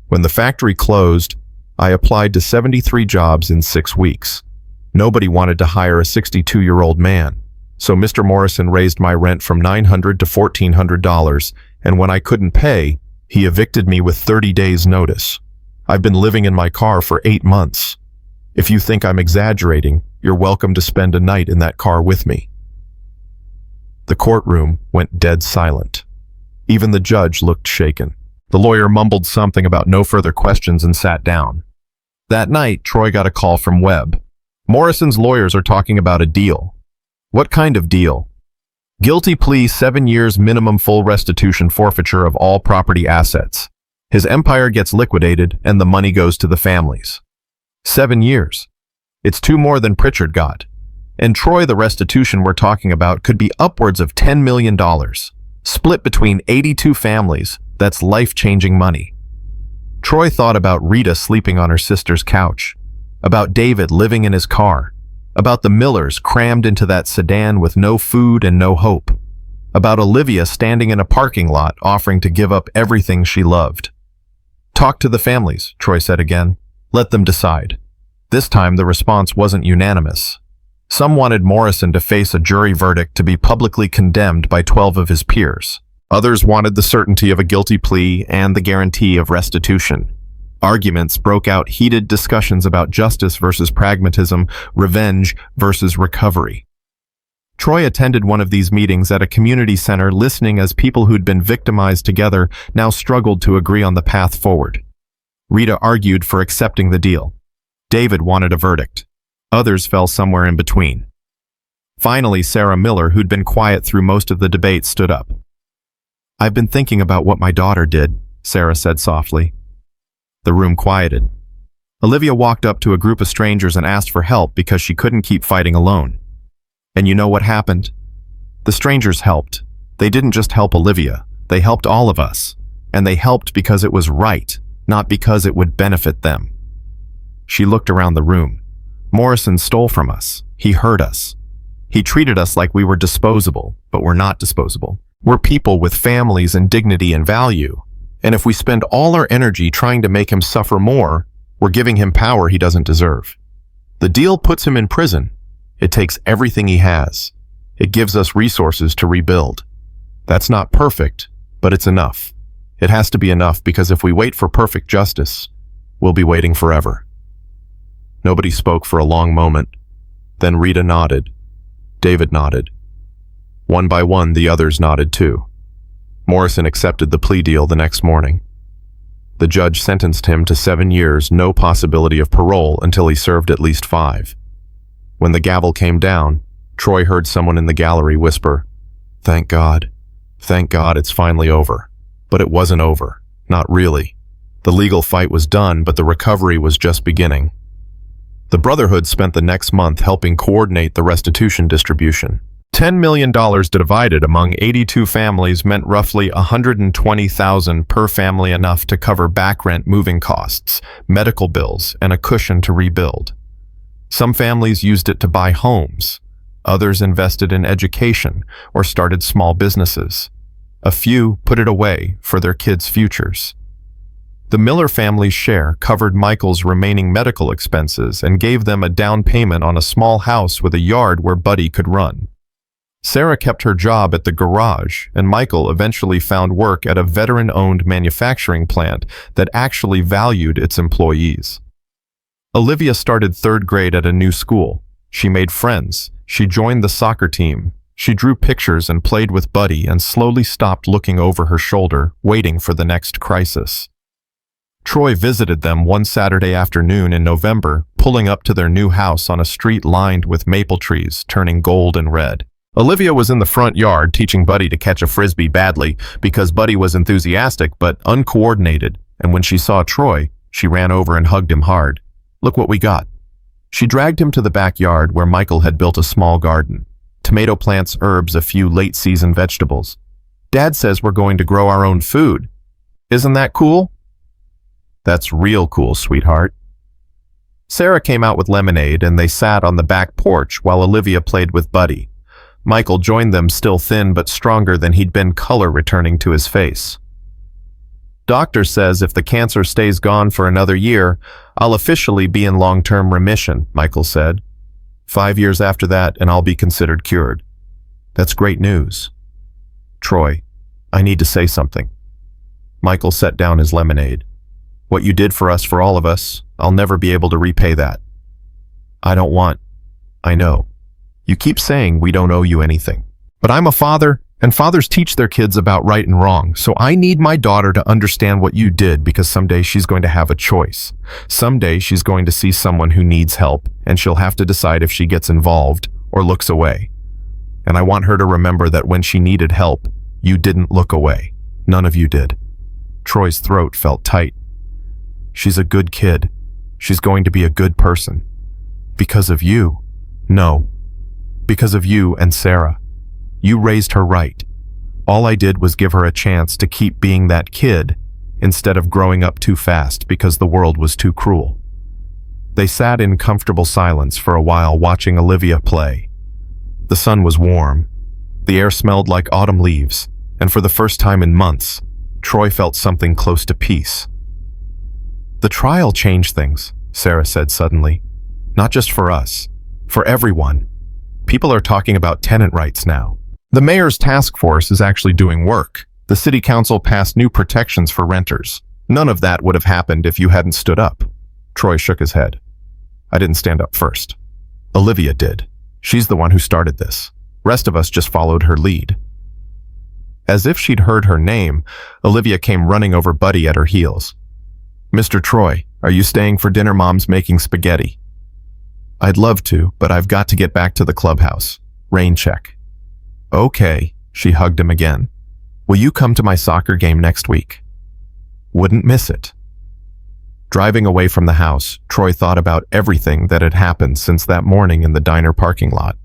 When the factory closed, I applied to 73 jobs in 6 weeks. Nobody wanted to hire a 62-year-old man. So Mr. Morrison raised my rent from $900 to $1,400, and when I couldn't pay, he evicted me with 30 days' notice. I've been living in my car for 8 months. If you think I'm exaggerating, you're welcome to spend a night in that car with me. The courtroom went dead silent. Even the judge looked shaken. The lawyer mumbled something about no further questions and sat down. That night, Troy got a call from Webb. Morrison's lawyers are talking about a deal. What kind of deal? Guilty plea, 7 years minimum full restitution forfeiture of all property assets. His empire gets liquidated and the money goes to the families. 7 years. It's 2 more than Pritchard got. And Troy, the restitution we're talking about could be upwards of $10 million. Split between 82 families, that's life-changing money. Troy thought about Rita sleeping on her sister's couch, about David living in his car, about the Millers crammed into that sedan with no food and no hope, about Olivia standing in a parking lot offering to give up everything she loved. Talk to the families, Troy said again. Let them decide. This time the response wasn't unanimous. Some wanted Morrison to face a jury verdict to be publicly condemned by 12 of his peers. Others wanted the certainty of a guilty plea and the guarantee of restitution. Arguments broke out, heated discussions about justice versus pragmatism, revenge versus recovery. Troy attended one of these meetings at a community center, listening as people who'd been victimized together now struggled to agree on the path forward. Rita argued for accepting the deal. David wanted a verdict. Others fell somewhere in between. Finally, Sarah Miller, who'd been quiet through most of the debate, stood up. "I've been thinking about what my daughter did," Sarah said softly. The room quieted. Olivia walked up to a group of strangers and asked for help because she couldn't keep fighting alone. And you know what happened? The strangers helped. They didn't just help Olivia. They helped all of us. And they helped because it was right, not because it would benefit them. She looked around the room. Morrison stole from us. He hurt us. He treated us like we were disposable, but we're not disposable. We're people with families and dignity and value. And if we spend all our energy trying to make him suffer more, we're giving him power he doesn't deserve. The deal puts him in prison. It takes everything he has. It gives us resources to rebuild. That's not perfect, but it's enough. It has to be enough because if we wait for perfect justice, we'll be waiting forever. Nobody spoke for a long moment. Then Rita nodded. David nodded. One by one, the others nodded too. Morrison accepted the plea deal the next morning. The judge sentenced him to 7 years, no possibility of parole until he served at least 5. When the gavel came down, Troy heard someone in the gallery whisper, "Thank God. Thank God it's finally over." But it wasn't over. Not really. The legal fight was done, but the recovery was just beginning. The Brotherhood spent the next month helping coordinate the restitution distribution. $10 million divided among 82 families meant roughly $120,000 per family, enough to cover back rent, moving costs, medical bills, and a cushion to rebuild. Some families used it to buy homes. Others invested in education or started small businesses. A few put it away for their kids' futures. The Miller family's share covered Michael's remaining medical expenses and gave them a down payment on a small house with a yard where Buddy could run. Sarah kept her job at the garage, and Michael eventually found work at a veteran-owned manufacturing plant that actually valued its employees. Olivia started 3rd grade at a new school. She made friends. She joined the soccer team. She drew pictures and played with Buddy and slowly stopped looking over her shoulder, waiting for the next crisis. Troy visited them one Saturday afternoon in November, pulling up to their new house on a street lined with maple trees, turning gold and red. Olivia was in the front yard teaching Buddy to catch a frisbee badly because Buddy was enthusiastic but uncoordinated, and when she saw Troy, she ran over and hugged him hard. "Look what we got." She dragged him to the backyard where Michael had built a small garden. Tomato plants, herbs, a few late-season vegetables. "Dad says we're going to grow our own food. Isn't that cool?" "That's real cool, sweetheart." Sarah came out with lemonade and they sat on the back porch while Olivia played with Buddy. Michael joined them, still thin but stronger than he'd been, color returning to his face. "Doctor says if the cancer stays gone for another year, I'll officially be in long-term remission," Michael said. 5 years after that and I'll be considered cured. That's great news. Troy, I need to say something. Michael set down his lemonade. What you did for us, for all of us, I'll never be able to repay that. I know. You keep saying we don't owe you anything. But I'm a father, and fathers teach their kids about right and wrong, so I need my daughter to understand what you did, because someday she's going to have a choice. Someday she's going to see someone who needs help, and she'll have to decide if she gets involved or looks away. And I want her to remember that when she needed help, you didn't look away. None of you did. Troy's throat felt tight. She's a good kid. She's going to be a good person. Because of you. No. Because of you and Sarah. You raised her right. All I did was give her a chance to keep being that kid instead of growing up too fast because the world was too cruel. They sat in comfortable silence for a while, watching Olivia play. The sun was warm. The air smelled like autumn leaves, and for the first time in months, Troy felt something close to peace. "The trial changed things," Sarah said suddenly. "Not just for us, for everyone. People are talking about tenant rights now. The mayor's task force is actually doing work. The city council passed new protections for renters. None of that would have happened if you hadn't stood up." Troy shook his head. "I didn't stand up first. Olivia did. She's the one who started this. Rest of us just followed her lead." As if she'd heard her name, Olivia came running over Buddy at her heels. "Mr. Troy, are you staying for dinner? Mom's making spaghetti." "I'd love to, but I've got to get back to the clubhouse. Rain check." "Okay," she hugged him again. "Will you come to my soccer game next week?" "Wouldn't miss it." Driving away from the house, Troy thought about everything that had happened since that morning in the diner parking lot.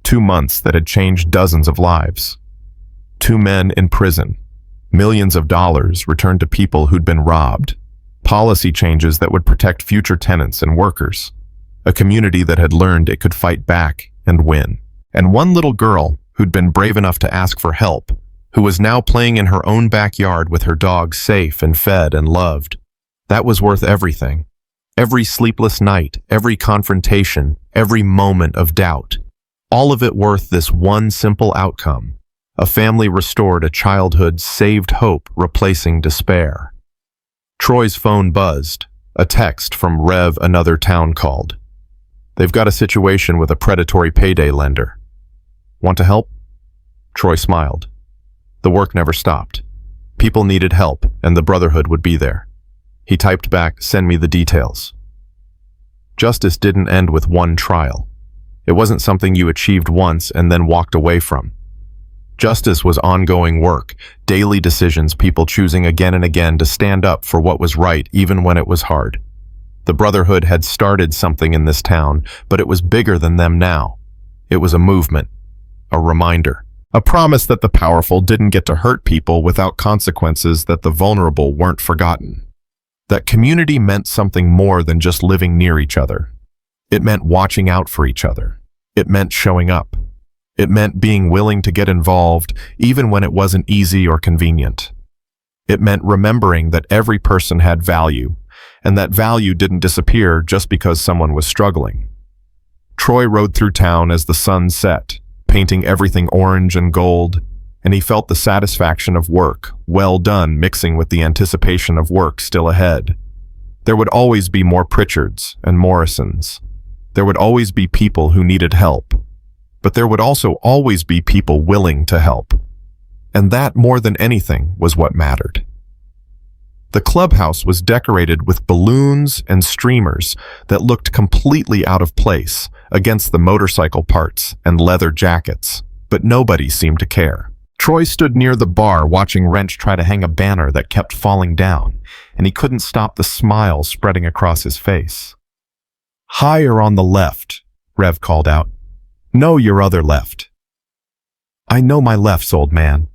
2 months that had changed dozens of lives. 2 men in prison. Millions of dollars returned to people who'd been robbed. Policy changes that would protect future tenants and workers. A community that had learned it could fight back and win. And one little girl who'd been brave enough to ask for help, who was now playing in her own backyard with her dog, safe and fed and loved. That was worth everything. Every sleepless night, every confrontation, every moment of doubt. All of it worth this one simple outcome. A family restored, a childhood saved, hope replacing despair. Troy's phone buzzed. A text from Rev, another town called. "They've got a situation with a predatory payday lender. Want to help?" Troy smiled. The work never stopped. People needed help, and the Brotherhood would be there. He typed back, "Send me the details." Justice didn't end with one trial. It wasn't something you achieved once and then walked away from. Justice was ongoing work, daily decisions, people choosing again and again to stand up for what was right even when it was hard. The Brotherhood had started something in this town, but it was bigger than them now. It was a movement, a reminder, a promise that the powerful didn't get to hurt people without consequences, that the vulnerable weren't forgotten. That community meant something more than just living near each other. It meant watching out for each other. It meant showing up. It meant being willing to get involved, even when it wasn't easy or convenient. It meant remembering that every person had value, and that value didn't disappear just because someone was struggling. Troy rode through town as the sun set, painting everything orange and gold, and he felt the satisfaction of work, well done, mixing with the anticipation of work still ahead. There would always be more Pritchards and Morrisons. There would always be people who needed help. But there would also always be people willing to help. And that, more than anything, was what mattered. The clubhouse was decorated with balloons and streamers that looked completely out of place against the motorcycle parts and leather jackets, but nobody seemed to care. Troy stood near the bar watching Wrench try to hang a banner that kept falling down, and he couldn't stop the smile spreading across his face. "Higher on the left," Rev called out. "No, your other left." "I know my lefts, old man,"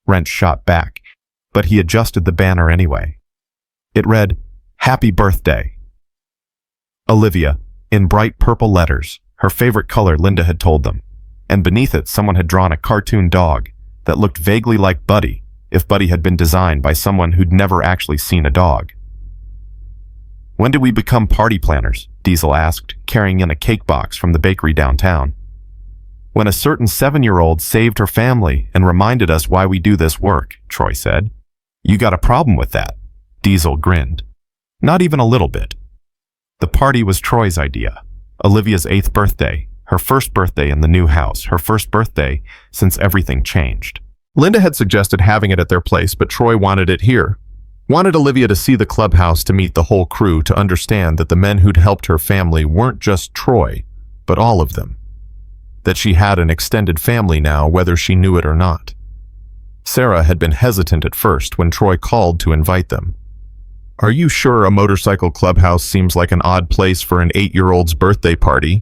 Wrench shot back, but he adjusted the banner anyway. It read, "Happy Birthday." Olivia, in bright purple letters, her favorite color Linda had told them. And beneath it, someone had drawn a cartoon dog that looked vaguely like Buddy, if Buddy had been designed by someone who'd never actually seen a dog. "When did we become party planners?" Diesel asked, carrying in a cake box from the bakery downtown. "When a certain 7-year-old saved her family and reminded us why we do this work," Troy said. "You got a problem with that?" Diesel grinned. "Not even a little bit." The party was Troy's idea. Olivia's 8th birthday, her first birthday in the new house, her first birthday since everything changed. Linda had suggested having it at their place, but Troy wanted it here. Wanted Olivia to see the clubhouse, to meet the whole crew, to understand that the men who'd helped her family weren't just Troy, but all of them. That she had an extended family now, whether she knew it or not. Sarah had been hesitant at first when Troy called to invite them. "Are you sure a motorcycle clubhouse seems like an odd place for an 8-year-old's birthday party?"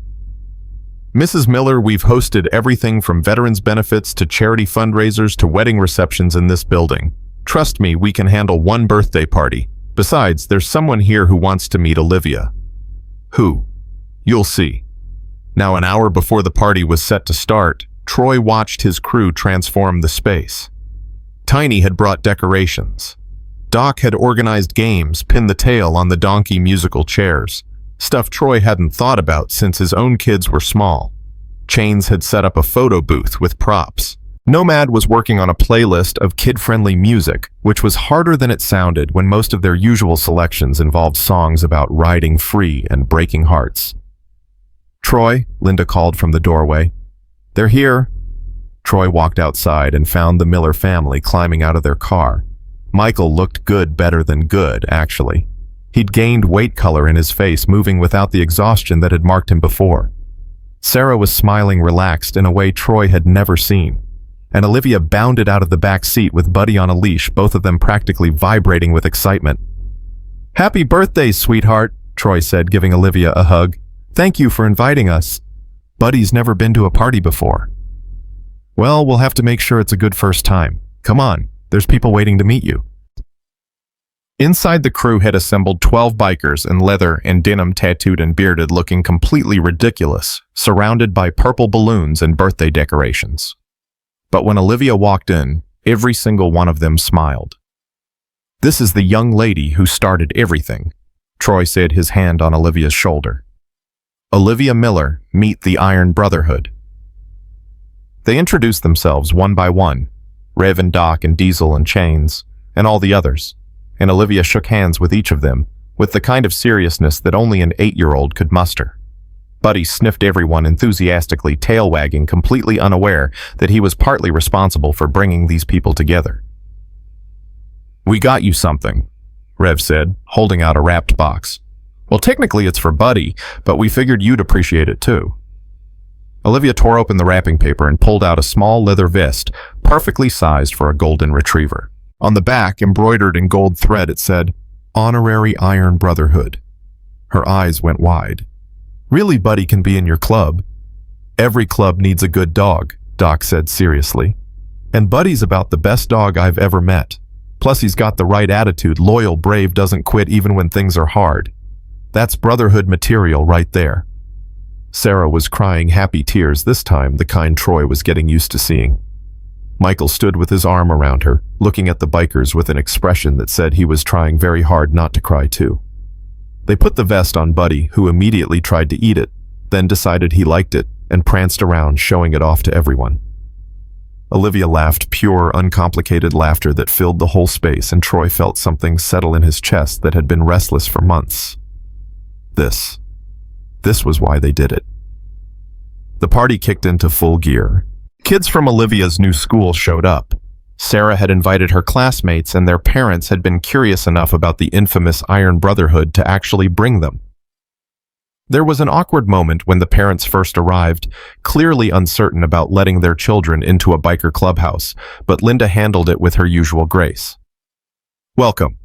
"Mrs. Miller, we've hosted everything from veterans benefits to charity fundraisers to wedding receptions in this building. Trust me, we can handle one birthday party. Besides, there's someone here who wants to meet Olivia." "Who?" "You'll see." Now, an hour before the party was set to start, Troy watched his crew transform the space. Tiny had brought decorations. Doc had organized games, pinned the tail on the donkey musical chairs, stuff Troy hadn't thought about since his own kids were small. Chains had set up a photo booth with props. Nomad was working on a playlist of kid-friendly music, which was harder than it sounded when most of their usual selections involved songs about riding free and breaking hearts. "Troy," Linda called from the doorway. "They're here." Troy walked outside and found the Miller family climbing out of their car. Michael looked good, better than good, actually. He'd gained weight color in his face, moving without the exhaustion that had marked him before. Sarah was smiling relaxed in a way Troy had never seen. And Olivia bounded out of the back seat with Buddy on a leash, both of them practically vibrating with excitement. "Happy birthday, sweetheart," Troy said, giving Olivia a hug. "Thank you for inviting us. Buddy's never been to a party before." "Well, we'll have to make sure it's a good first time. Come on, there's people waiting to meet you." Inside, the crew had assembled 12 bikers in leather and denim, tattooed and bearded, looking completely ridiculous, surrounded by purple balloons and birthday decorations. But when Olivia walked in, every single one of them smiled. "This is the young lady who started everything," Troy said, his hand on Olivia's shoulder. "Olivia Miller, meet the Iron Brotherhood." They introduced themselves one by one, Rev and Doc and Diesel and Chains, and all the others, and Olivia shook hands with each of them, with the kind of seriousness that only an 8-year-old could muster. Buddy sniffed everyone enthusiastically, tail-wagging, completely unaware that he was partly responsible for bringing these people together. "We got you something," Rev said, holding out a wrapped box. "Well, technically it's for Buddy, but we figured you'd appreciate it too." Olivia tore open the wrapping paper and pulled out a small leather vest, perfectly sized for a golden retriever. On the back, embroidered in gold thread, it said, "Honorary Iron Brotherhood." Her eyes went wide. "Really, Buddy can be in your club?" "Every club needs a good dog," Doc said seriously. "And Buddy's about the best dog I've ever met. Plus he's got the right attitude, loyal, brave, doesn't quit even when things are hard. That's brotherhood material right there." Sarah was crying happy tears, this time the kind Troy was getting used to seeing. Michael stood with his arm around her, looking at the bikers with an expression that said he was trying very hard not to cry too. They put the vest on Buddy, who immediately tried to eat it, then decided he liked it and pranced around, showing it off to everyone. Olivia laughed, pure, uncomplicated laughter that filled the whole space, and Troy felt something settle in his chest that had been restless for months. This was why they did it. The party kicked into full gear. Kids from Olivia's new school showed up. Sarah had invited her classmates, and their parents had been curious enough about the infamous Iron Brotherhood to actually bring them. There was an awkward moment when the parents first arrived, clearly uncertain about letting their children into a biker clubhouse, but Linda handled it with her usual grace. "Welcome.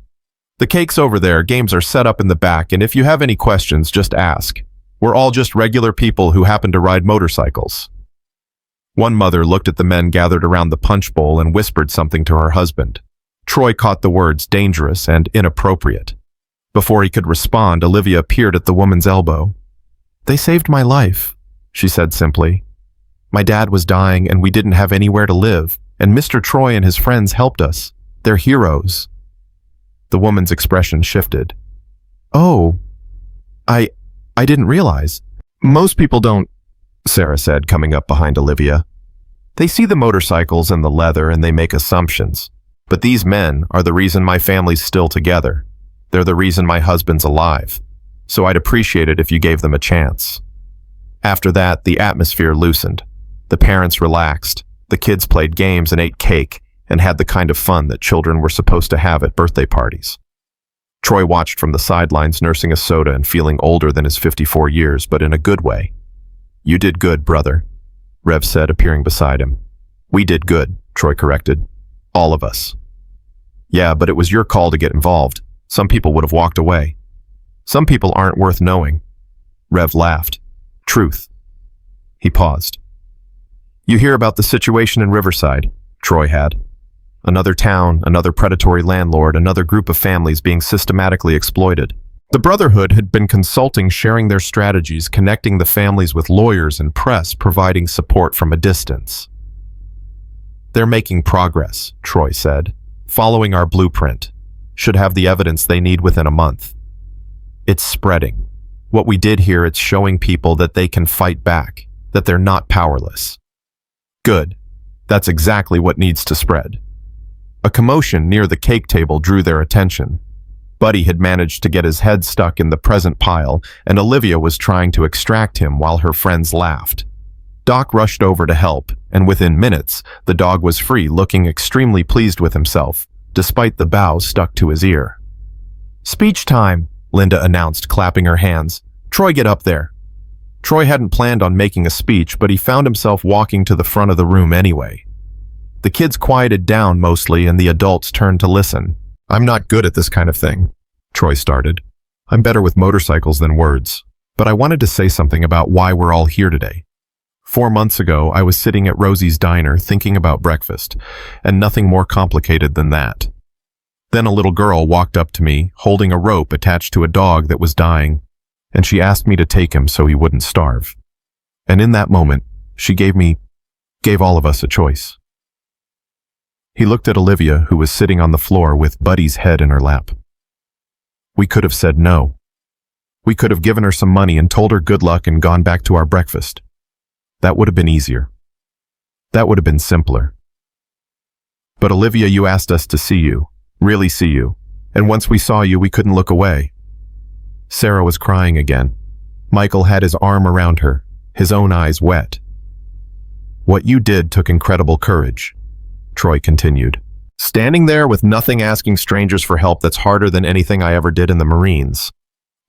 The cake's over there, games are set up in the back, and if you have any questions, just ask. We're all just regular people who happen to ride motorcycles." One mother looked at the men gathered around the punch bowl and whispered something to her husband. Troy caught the words dangerous and inappropriate. Before he could respond, Olivia appeared at the woman's elbow. "They saved my life," she said simply. "My dad was dying and we didn't have anywhere to live, and Mr. Troy and his friends helped us. They're heroes." The woman's expression shifted. "Oh, I didn't realize. Most people don't," Sarah said, coming up behind Olivia. "They see the motorcycles and the leather and they make assumptions. But these men are the reason my family's still together. They're the reason my husband's alive. So I'd appreciate it if you gave them a chance." After that, the atmosphere loosened. The parents relaxed. The kids played games and ate cake and had the kind of fun that children were supposed to have at birthday parties. Troy watched from the sidelines, nursing a soda and feeling older than his 54 years, but in a good way. "You did good, brother," Rev said, appearing beside him. "We did good," Troy corrected. "All of us." "Yeah, but it was your call to get involved. Some people would have walked away." "Some people aren't worth knowing." Rev laughed. "Truth." He paused. "You hear about the situation in Riverside?" Troy had. Another town, another predatory landlord, another group of families being systematically exploited. The Brotherhood had been consulting, sharing their strategies, connecting the families with lawyers and press, providing support from a distance. "They're making progress," Troy said. "Following our blueprint. Should have the evidence they need within a month. It's spreading. What we did here, it's showing people that they can fight back, that they're not powerless." "Good. That's exactly what needs to spread." A commotion near the cake table drew their attention. Buddy had managed to get his head stuck in the present pile, and Olivia was trying to extract him while her friends laughed. Doc rushed over to help, and within minutes, the dog was free, looking extremely pleased with himself, despite the bow stuck to his ear. "Speech time," Linda announced, clapping her hands. "Troy, get up there." Troy hadn't planned on making a speech, but he found himself walking to the front of the room anyway. The kids quieted down mostly, and the adults turned to listen. "I'm not good at this kind of thing," Troy started. "I'm better with motorcycles than words. But I wanted to say something about why we're all here today. 4 months ago, I was sitting at Rosie's diner thinking about breakfast, and nothing more complicated than that. Then a little girl walked up to me, holding a rope attached to a dog that was dying, and she asked me to take him so he wouldn't starve. And in that moment, she gave all of us a choice." He looked at Olivia, who was sitting on the floor with Buddy's head in her lap. "We could have said no. We could have given her some money and told her good luck and gone back to our breakfast. That would have been easier. That would have been simpler. But Olivia, you asked us to see you, really see you, and once we saw you, we couldn't look away." Sarah was crying again. Michael had his arm around her, his own eyes wet. "What you did took incredible courage," Troy continued. "Standing there with nothing, asking strangers for help, that's harder than anything I ever did in the Marines.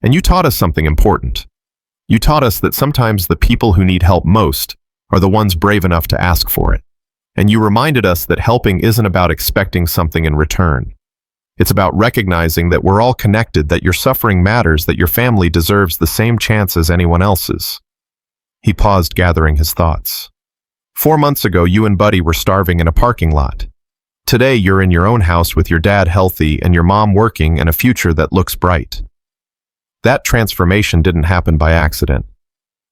And you taught us something important. You taught us that sometimes the people who need help most are the ones brave enough to ask for it. And you reminded us that helping isn't about expecting something in return. It's about recognizing that we're all connected, that your suffering matters, that your family deserves the same chance as anyone else's." He paused, gathering his thoughts. 4 months ago, you and Buddy were starving in a parking lot. Today, you're in your own house with your dad healthy and your mom working and a future that looks bright. That transformation didn't happen by accident.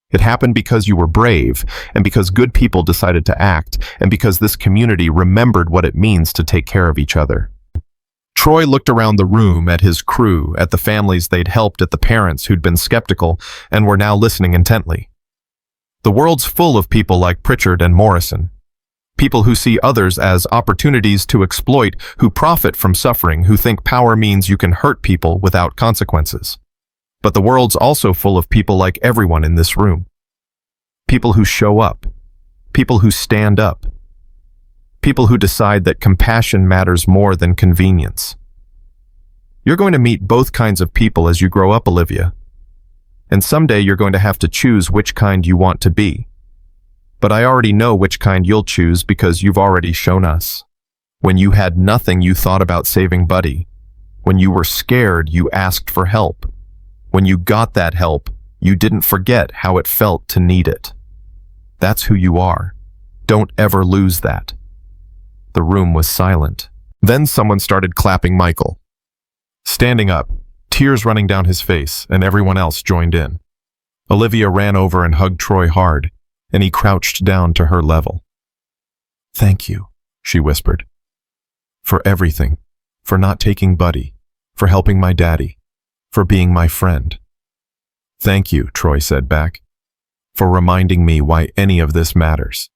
It happened because you were brave, and because good people decided to act, and because this community remembered what it means to take care of each other. Troy looked around the room at his crew, at the families they'd helped, at the parents who'd been skeptical and were now listening intently. The world's full of people like Pritchard and Morrison. People who see others as opportunities to exploit, who profit from suffering, who think power means you can hurt people without consequences. But the world's also full of people like everyone in this room. People who show up. People who stand up. People who decide that compassion matters more than convenience. You're going to meet both kinds of people as you grow up, Olivia. And someday you're going to have to choose which kind you want to be. But I already know which kind you'll choose because you've already shown us. When you had nothing, you thought about saving Buddy. When you were scared, you asked for help. When you got that help, you didn't forget how it felt to need it. That's who you are. Don't ever lose that. The room was silent. Then someone started clapping Michael. Standing up, tears running down his face, and everyone else joined in. Olivia ran over and hugged Troy hard, and he crouched down to her level. "Thank you," she whispered. "For everything. For not taking Buddy. For helping my daddy. For being my friend." "Thank you," Troy said back, "for reminding me why any of this matters."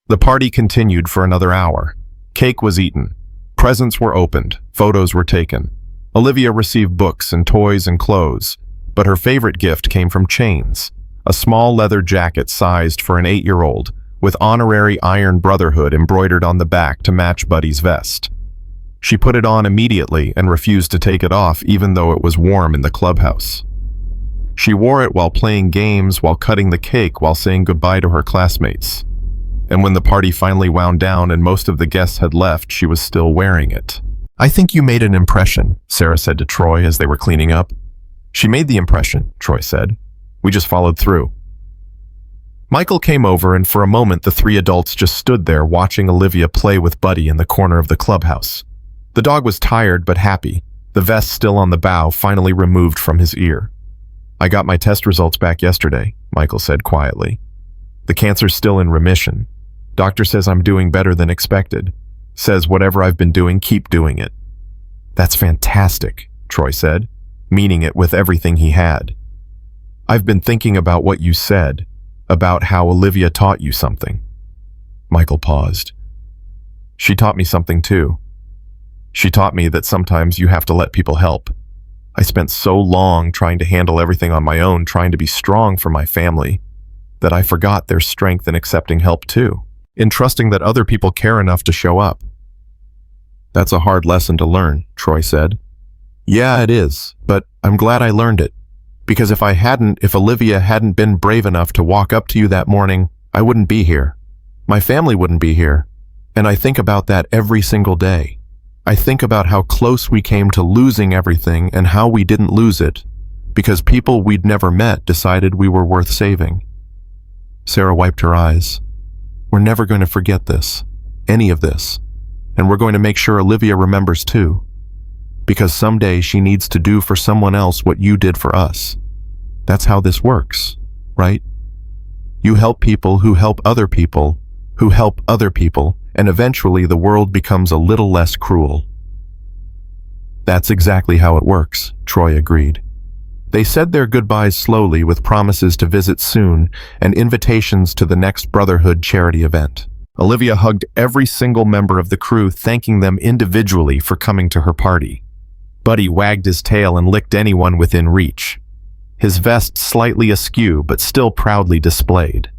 The party continued for another hour. Cake was eaten. Presents were opened. Photos were taken. Olivia received books and toys and clothes, but her favorite gift came from Chains, a small leather jacket sized for an 8-year-old, with honorary Iron Brotherhood embroidered on the back to match Buddy's vest. She put it on immediately and refused to take it off even though it was warm in the clubhouse. She wore it while playing games, while cutting the cake, while saying goodbye to her classmates. And when the party finally wound down and most of the guests had left, she was still wearing it. "I think you made an impression," Sarah said to Troy as they were cleaning up. "She made the impression," Troy said. "We just followed through." Michael came over, and for a moment the three adults just stood there watching Olivia play with Buddy in the corner of the clubhouse. The dog was tired but happy, the vest still on the bow, finally removed from his ear. "I got my test results back yesterday," Michael said quietly. "The cancer's still in remission. Doctor says I'm doing better than expected. Says whatever I've been doing, keep doing it." "That's fantastic," Troy said, meaning it with everything he had. "I've been thinking about what you said, about how Olivia taught you something." Michael paused. "She taught me something too. She taught me that sometimes you have to let people help. I spent so long trying to handle everything on my own, trying to be strong for my family, that I forgot there's strength in accepting help too, in trusting that other people care enough to show up." "That's a hard lesson to learn," Troy said. "Yeah, it is, but I'm glad I learned it. Because if Olivia hadn't been brave enough to walk up to you that morning, I wouldn't be here. My family wouldn't be here. And I think about that every single day. I think about how close we came to losing everything and how we didn't lose it, because people we'd never met decided we were worth saving." Sarah wiped her eyes. "We're never going to forget this, any of this, and we're going to make sure Olivia remembers too. Because someday she needs to do for someone else what you did for us. That's how this works, right? You help people who help other people, who help other people, and eventually the world becomes a little less cruel." "That's exactly how it works," Troy agreed. They said their goodbyes slowly with promises to visit soon and invitations to the next Brotherhood charity event. Olivia hugged every single member of the crew, thanking them individually for coming to her party. Buddy wagged his tail and licked anyone within reach, his vest slightly askew but still proudly displayed.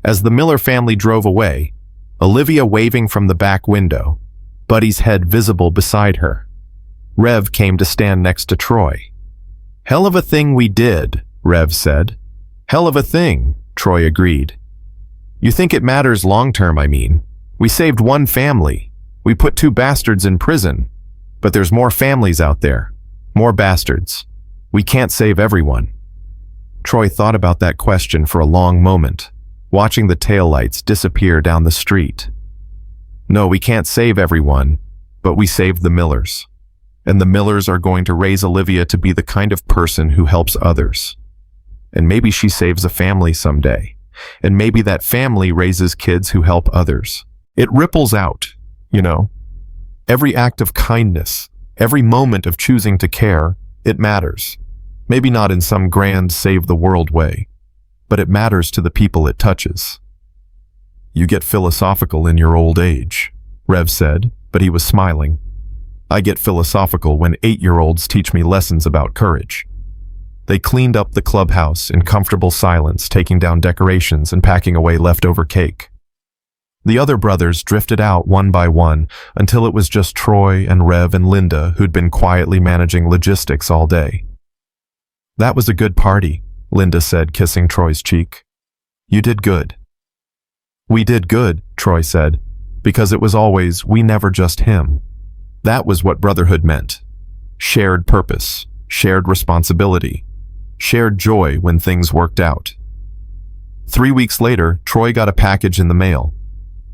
As the Miller family drove away, Olivia waving from the back window, Buddy's head visible beside her, Rev came to stand next to Troy. "Hell of a thing we did," Rev said. "Hell of a thing," Troy agreed. "You think it matters long-term, I mean. We saved one family. We put 2 bastards in prison. But there's more families out there. More bastards. We can't save everyone." Troy thought about that question for a long moment, watching the taillights disappear down the street. "No, we can't save everyone, but we saved the Millers. And the Millers are going to raise Olivia to be the kind of person who helps others. And maybe she saves a family someday. And maybe that family raises kids who help others. It ripples out, you know. Every act of kindness, every moment of choosing to care, it matters. Maybe not in some grand save-the-world way, but it matters to the people it touches." "You get philosophical in your old age," Rev said, but he was smiling. "I get philosophical when 8-year-olds teach me lessons about courage." They cleaned up the clubhouse in comfortable silence, taking down decorations and packing away leftover cake. The other brothers drifted out one by one until it was just Troy and Rev and Linda who'd been quietly managing logistics all day. "That was a good party," Linda said, kissing Troy's cheek. "You did good." "We did good," Troy said, "because it was always we, never just him." That was what brotherhood meant. Shared purpose, shared responsibility, shared joy when things worked out. 3 weeks later, Troy got a package in the mail.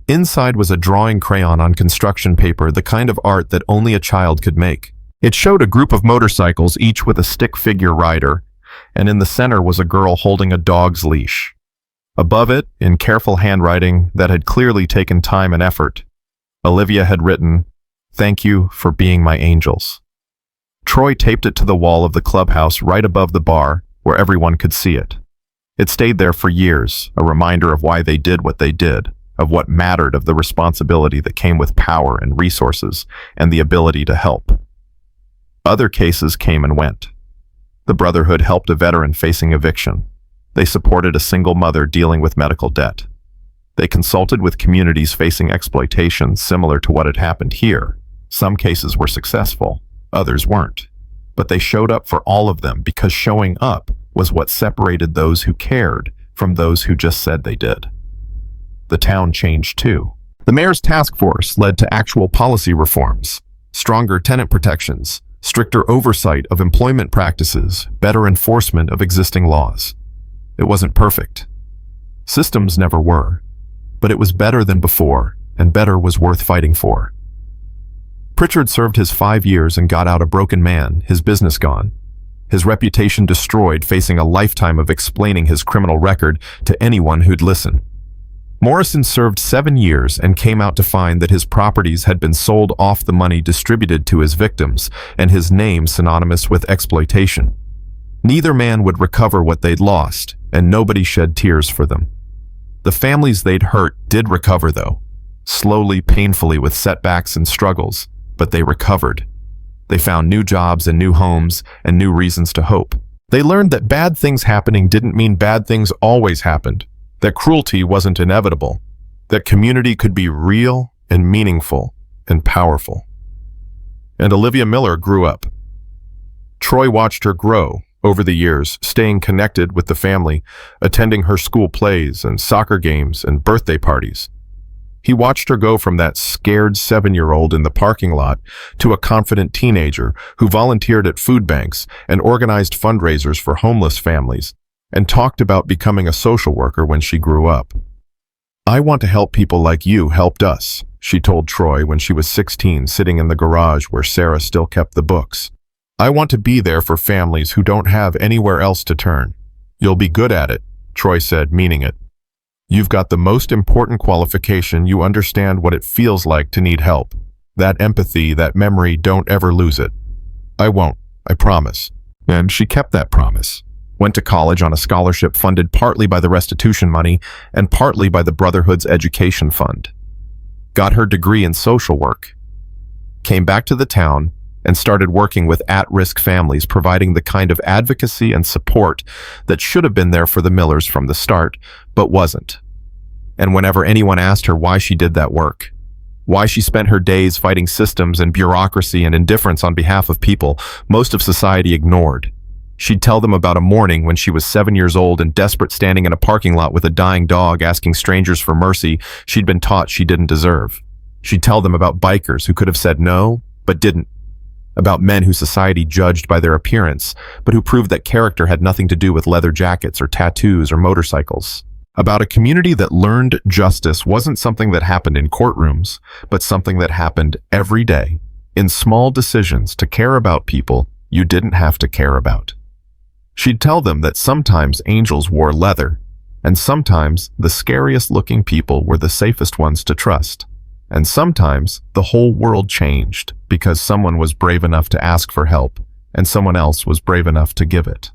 Inside was a drawing crayon on construction paper, the kind of art that only a child could make. It showed a group of motorcycles, each with a stick figure rider, and in the center was a girl holding a dog's leash. Above it, in careful handwriting that had clearly taken time and effort, Olivia had written, "Thank you for being my angels." Troy taped it to the wall of the clubhouse right above the bar, where everyone could see it. It stayed there for years, a reminder of why they did what they did, of what mattered, of the responsibility that came with power and resources, and the ability to help. Other cases came and went. The Brotherhood helped a veteran facing eviction. They supported a single mother dealing with medical debt. They consulted with communities facing exploitation similar to what had happened here. Some cases were successful, others weren't. But they showed up for all of them because showing up was what separated those who cared from those who just said they did. The town changed too. The mayor's task force led to actual policy reforms, stronger tenant protections, stricter oversight of employment practices, better enforcement of existing laws. It wasn't perfect. Systems never were, but it was better than before, and better was worth fighting for. Pritchard served his 5 years and got out a broken man, his business gone, his reputation destroyed, facing a lifetime of explaining his criminal record to anyone who'd listen. Morrison served 7 years and came out to find that his properties had been sold off the money distributed to his victims, and his name synonymous with exploitation. Neither man would recover what they'd lost, and nobody shed tears for them. The families they'd hurt did recover, though, slowly, painfully, with setbacks and struggles, but they recovered. They found new jobs and new homes and new reasons to hope. They learned that bad things happening didn't mean bad things always happened, that cruelty wasn't inevitable, that community could be real and meaningful and powerful. And Olivia Miller grew up. Troy watched her grow over the years, staying connected with the family, attending her school plays and soccer games and birthday parties. He watched her go from that scared 7-year-old in the parking lot to a confident teenager who volunteered at food banks and organized fundraisers for homeless families and talked about becoming a social worker when she grew up. "I want to help people like you helped us," she told Troy when she was 16, sitting in the garage where Sarah still kept the books. "I want to be there for families who don't have anywhere else to turn." "You'll be good at it," Troy said, meaning it. "You've got the most important qualification. You understand what it feels like to need help. That empathy, that memory, don't ever lose it." "I won't, I promise." And she kept that promise. Went to college on a scholarship funded partly by the restitution money and partly by the Brotherhood's education fund. Got her degree in social work. Came back to the town and started working with at-risk families, providing the kind of advocacy and support that should have been there for the Millers from the start, but wasn't. And whenever anyone asked her why she did that work, why she spent her days fighting systems and bureaucracy and indifference on behalf of people most of society ignored, she'd tell them about a morning when she was 7 years old and desperate, standing in a parking lot with a dying dog, asking strangers for mercy she'd been taught she didn't deserve. She'd tell them about bikers who could have said no, but didn't. About men who society judged by their appearance, but who proved that character had nothing to do with leather jackets or tattoos or motorcycles. About a community that learned justice wasn't something that happened in courtrooms, but something that happened every day, in small decisions to care about people you didn't have to care about. She'd tell them that sometimes angels wore leather, and sometimes the scariest looking people were the safest ones to trust. And sometimes the whole world changed because someone was brave enough to ask for help and someone else was brave enough to give it.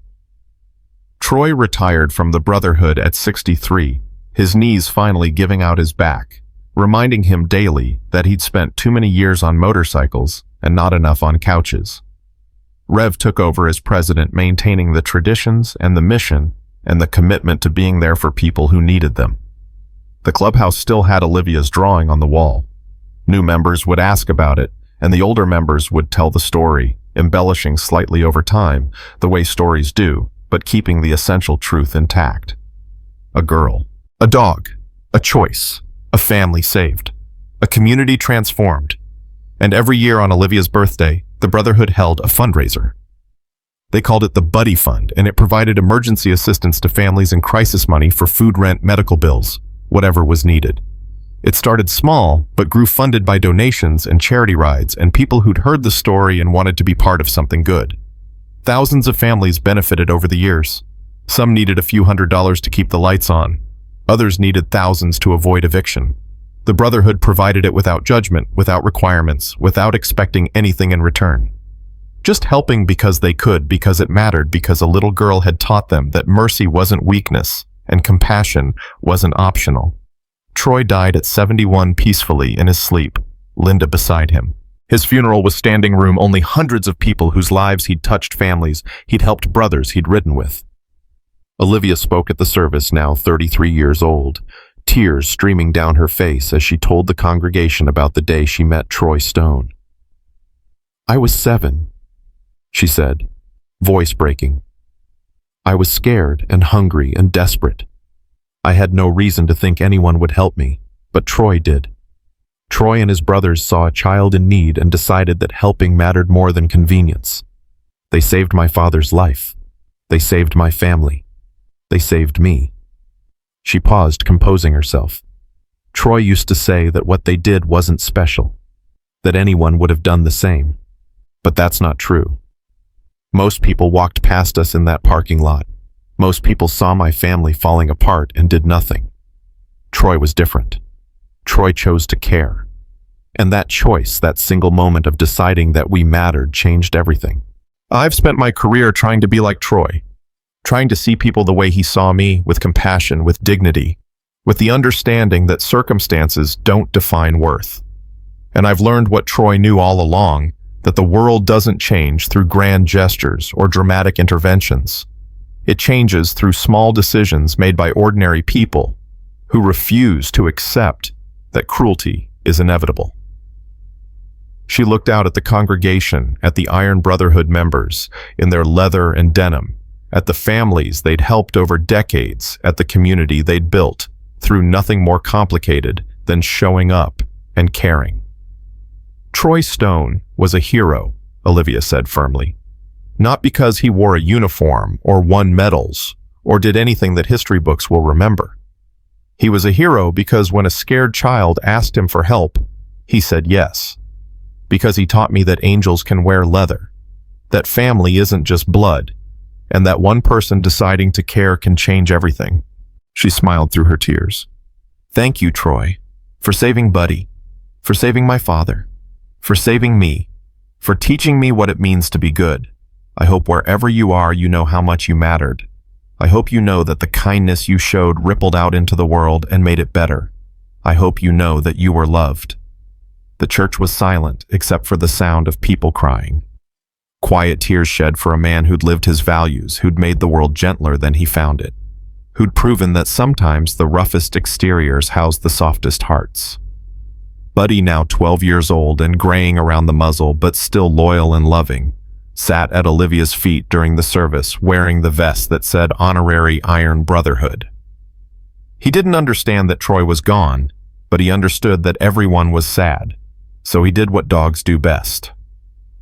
Troy retired from the Brotherhood at 63, his knees finally giving out his back, reminding him daily that he'd spent too many years on motorcycles and not enough on couches. Rev took over as president, maintaining the traditions and the mission and the commitment to being there for people who needed them. The clubhouse still had Olivia's drawing on the wall. New members would ask about it, and the older members would tell the story, embellishing slightly over time, the way stories do, but keeping the essential truth intact. A girl, a dog, a choice, a family saved, a community transformed. And every year on Olivia's birthday, the Brotherhood held a fundraiser. They called it the Buddy Fund, and it provided emergency assistance to families and crisis money for food, rent, medical bills, whatever was needed. It started small, but grew funded by donations and charity rides and people who'd heard the story and wanted to be part of something good. Thousands of families benefited over the years. Some needed a few $100s to keep the lights on. Others needed thousands to avoid eviction. The Brotherhood provided it without judgment, without requirements, without expecting anything in return. Just helping because they could, because it mattered, because a little girl had taught them that mercy wasn't weakness and compassion wasn't optional. Troy died at 71 peacefully in his sleep, Linda beside him. His funeral was standing room only hundreds of people whose lives he'd touched, families he'd helped, brothers he'd ridden with. Olivia spoke at the service, now 33 years old, tears streaming down her face as she told the congregation about the day she met Troy Stone. "I was 7, she said, voice breaking. "I was scared and hungry and desperate. I had no reason to think anyone would help me, but Troy did. Troy and his brothers saw a child in need and decided that helping mattered more than convenience. They saved my father's life. They saved my family. They saved me." She paused, composing herself. Troy used to say that what they did wasn't special, that anyone would have done the same. But that's not true. Most people walked past us in that parking lot. Most people saw my family falling apart and did nothing. Troy was different. Troy chose to care. And that choice, that single moment of deciding that we mattered, changed everything. I've spent my career trying to be like Troy, trying to see people the way he saw me, with compassion, with dignity, with the understanding that circumstances don't define worth. And I've learned what Troy knew all along, that the world doesn't change through grand gestures or dramatic interventions. It changes through small decisions made by ordinary people who refuse to accept that cruelty is inevitable. She looked out at the congregation, at the Iron Brotherhood members in their leather and denim, at the families they'd helped over decades, at the community they'd built through nothing more complicated than showing up and caring. Troy Stone was a hero, Olivia said firmly. Not because he wore a uniform or won medals or did anything that history books will remember. He was a hero because when a scared child asked him for help, he said yes. Because he taught me that angels can wear leather, that family isn't just blood, and that one person deciding to care can change everything. She smiled through her tears. "Thank you, Troy, for saving Buddy, for saving my father, for saving me, for teaching me what it means to be good. I hope wherever you are, you know how much you mattered. I hope you know that the kindness you showed rippled out into the world and made it better. I hope you know that you were loved." The church was silent, except for the sound of people crying. Quiet tears shed for a man who'd lived his values, who'd made the world gentler than he found it, who'd proven that sometimes the roughest exteriors house the softest hearts. Buddy, now 12 years old and graying around the muzzle, but still loyal and loving, sat at Olivia's feet during the service, wearing the vest that said Honorary Iron Brotherhood. He didn't understand that Troy was gone, but he understood that everyone was sad, so he did what dogs do best.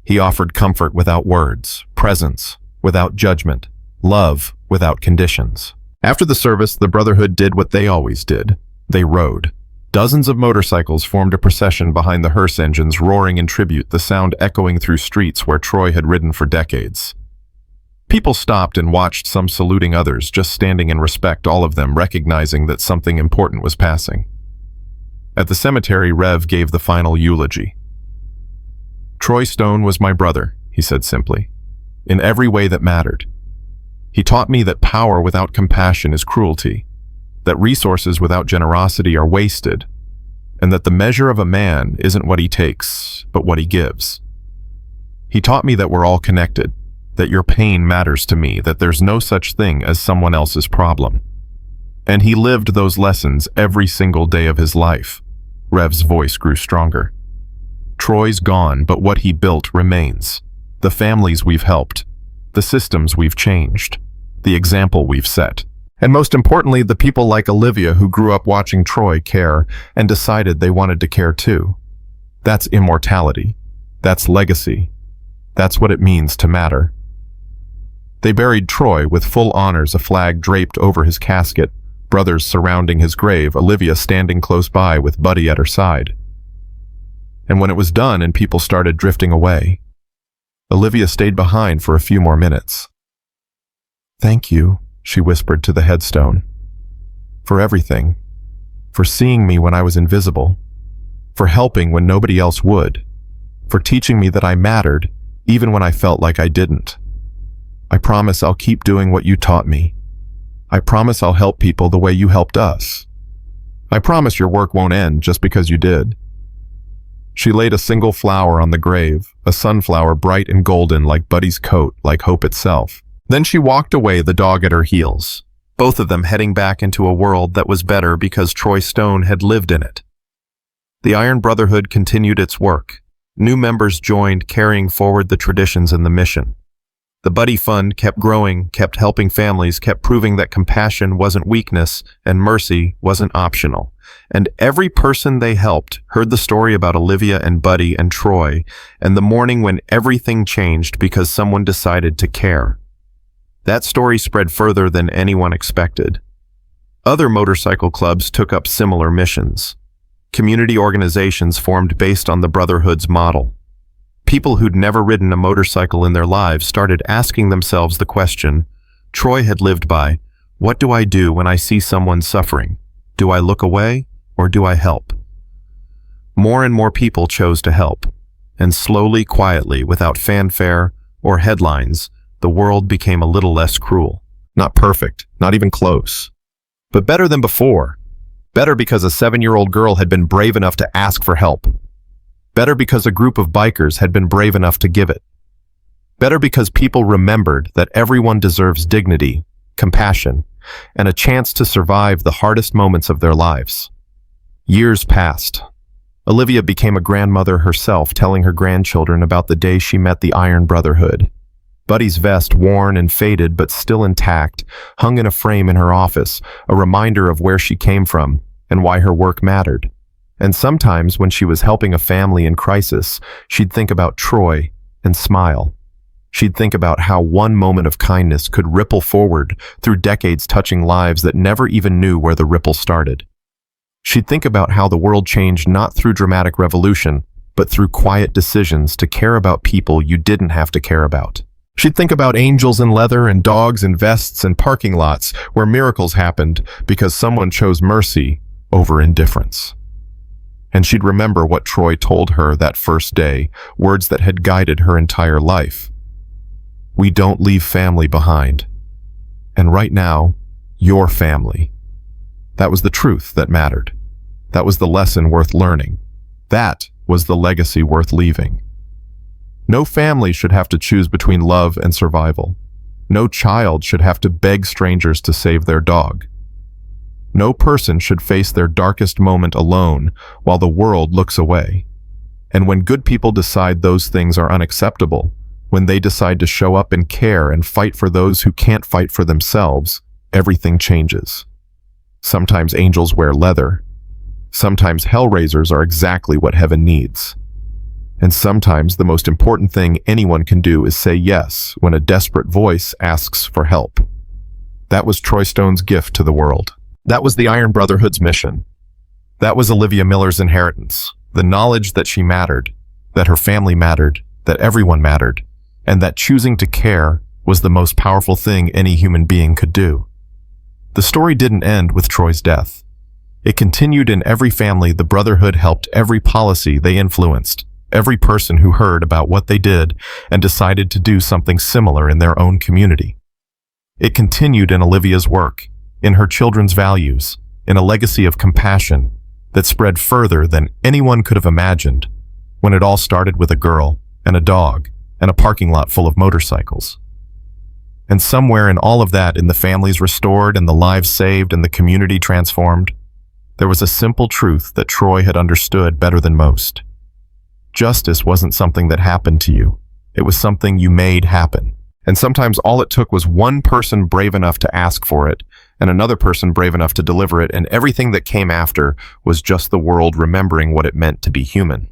He offered comfort without words, presence without judgment, love without conditions. After the service, the Brotherhood did what they always did. They rode. Dozens of motorcycles formed a procession behind the hearse engines, roaring in tribute, the sound echoing through streets where Troy had ridden for decades. People stopped and watched, some saluting, others just standing in respect, all of them recognizing that something important was passing. At the cemetery, Rev gave the final eulogy. "Troy Stone was my brother," he said simply, "in every way that mattered. He taught me that power without compassion is cruelty, that resources without generosity are wasted, and that the measure of a man isn't what he takes, but what he gives. He taught me that we're all connected, that your pain matters to me, that there's no such thing as someone else's problem. And he lived those lessons every single day of his life." Rev's voice grew stronger. "Troy's gone, but what he built remains. The families we've helped, the systems we've changed, the example we've set. And most importantly, the people like Olivia who grew up watching Troy care and decided they wanted to care too. That's immortality. That's legacy. That's what it means to matter." They buried Troy with full honors, a flag draped over his casket, brothers surrounding his grave, Olivia standing close by with Buddy at her side. And when it was done and people started drifting away, Olivia stayed behind for a few more minutes. "Thank you," she whispered to the headstone. "For everything. For seeing me when I was invisible. For helping when nobody else would. For teaching me that I mattered, even when I felt like I didn't. I promise I'll keep doing what you taught me. I promise I'll help people the way you helped us. I promise your work won't end just because you did." She laid a single flower on the grave, a sunflower bright and golden like Buddy's coat, like hope itself. Then she walked away, the dog at her heels, both of them heading back into a world that was better because Troy Stone had lived in it. The Iron Brotherhood continued its work. New members joined, carrying forward the traditions and the mission. The Buddy Fund kept growing, kept helping families, kept proving that compassion wasn't weakness and mercy wasn't optional. And every person they helped heard the story about Olivia and Buddy and Troy, and the morning when everything changed because someone decided to care. That story spread further than anyone expected. Other motorcycle clubs took up similar missions. Community organizations formed based on the Brotherhood's model. People who'd never ridden a motorcycle in their lives started asking themselves the question Troy had lived by: what do I do when I see someone suffering? Do I look away or do I help? More and more people chose to help, and slowly, quietly, without fanfare or headlines, the world became a little less cruel. Not perfect, not even close, but better than before. Better because a 7-year-old girl had been brave enough to ask for help. Better because a group of bikers had been brave enough to give it. Better because people remembered that everyone deserves dignity, compassion, and a chance to survive the hardest moments of their lives. Years passed. Olivia became a grandmother herself, telling her grandchildren about the day she met the Iron Brotherhood. Buddy's vest, worn and faded but still intact, hung in a frame in her office, a reminder of where she came from and why her work mattered. And sometimes when she was helping a family in crisis, she'd think about Troy and smile. She'd think about how one moment of kindness could ripple forward through decades, touching lives that never even knew where the ripple started. She'd think about how the world changed not through dramatic revolution, but through quiet decisions to care about people you didn't have to care about. She'd think about angels in leather and dogs in vests and parking lots where miracles happened because someone chose mercy over indifference. And she'd remember what Troy told her that first day, words that had guided her entire life. We don't leave family behind. And right now, your family. That was the truth that mattered. That was the lesson worth learning. That was the legacy worth leaving. No family should have to choose between love and survival. No child should have to beg strangers to save their dog. No person should face their darkest moment alone while the world looks away. And when good people decide those things are unacceptable, when they decide to show up and care and fight for those who can't fight for themselves, everything changes. Sometimes angels wear leather. Sometimes hellraisers are exactly what heaven needs. And sometimes the most important thing anyone can do is say yes when a desperate voice asks for help. That was Troy Stone's gift to the world. That was the Iron Brotherhood's mission. That was Olivia Miller's inheritance, the knowledge that she mattered, that her family mattered, that everyone mattered, and that choosing to care was the most powerful thing any human being could do. The story didn't end with Troy's death. It continued in every family the Brotherhood helped, every policy they influenced, every person who heard about what they did and decided to do something similar in their own community. It continued in Olivia's work, in her children's values, in a legacy of compassion that spread further than anyone could have imagined when it all started with a girl and a dog and a parking lot full of motorcycles. And somewhere in all of that, in the families restored and the lives saved and the community transformed, there was a simple truth that Troy had understood better than most. Justice wasn't something that happened to you. It was something you made happen. And sometimes all it took was one person brave enough to ask for it, and another person brave enough to deliver it, and everything that came after was just the world remembering what it meant to be human.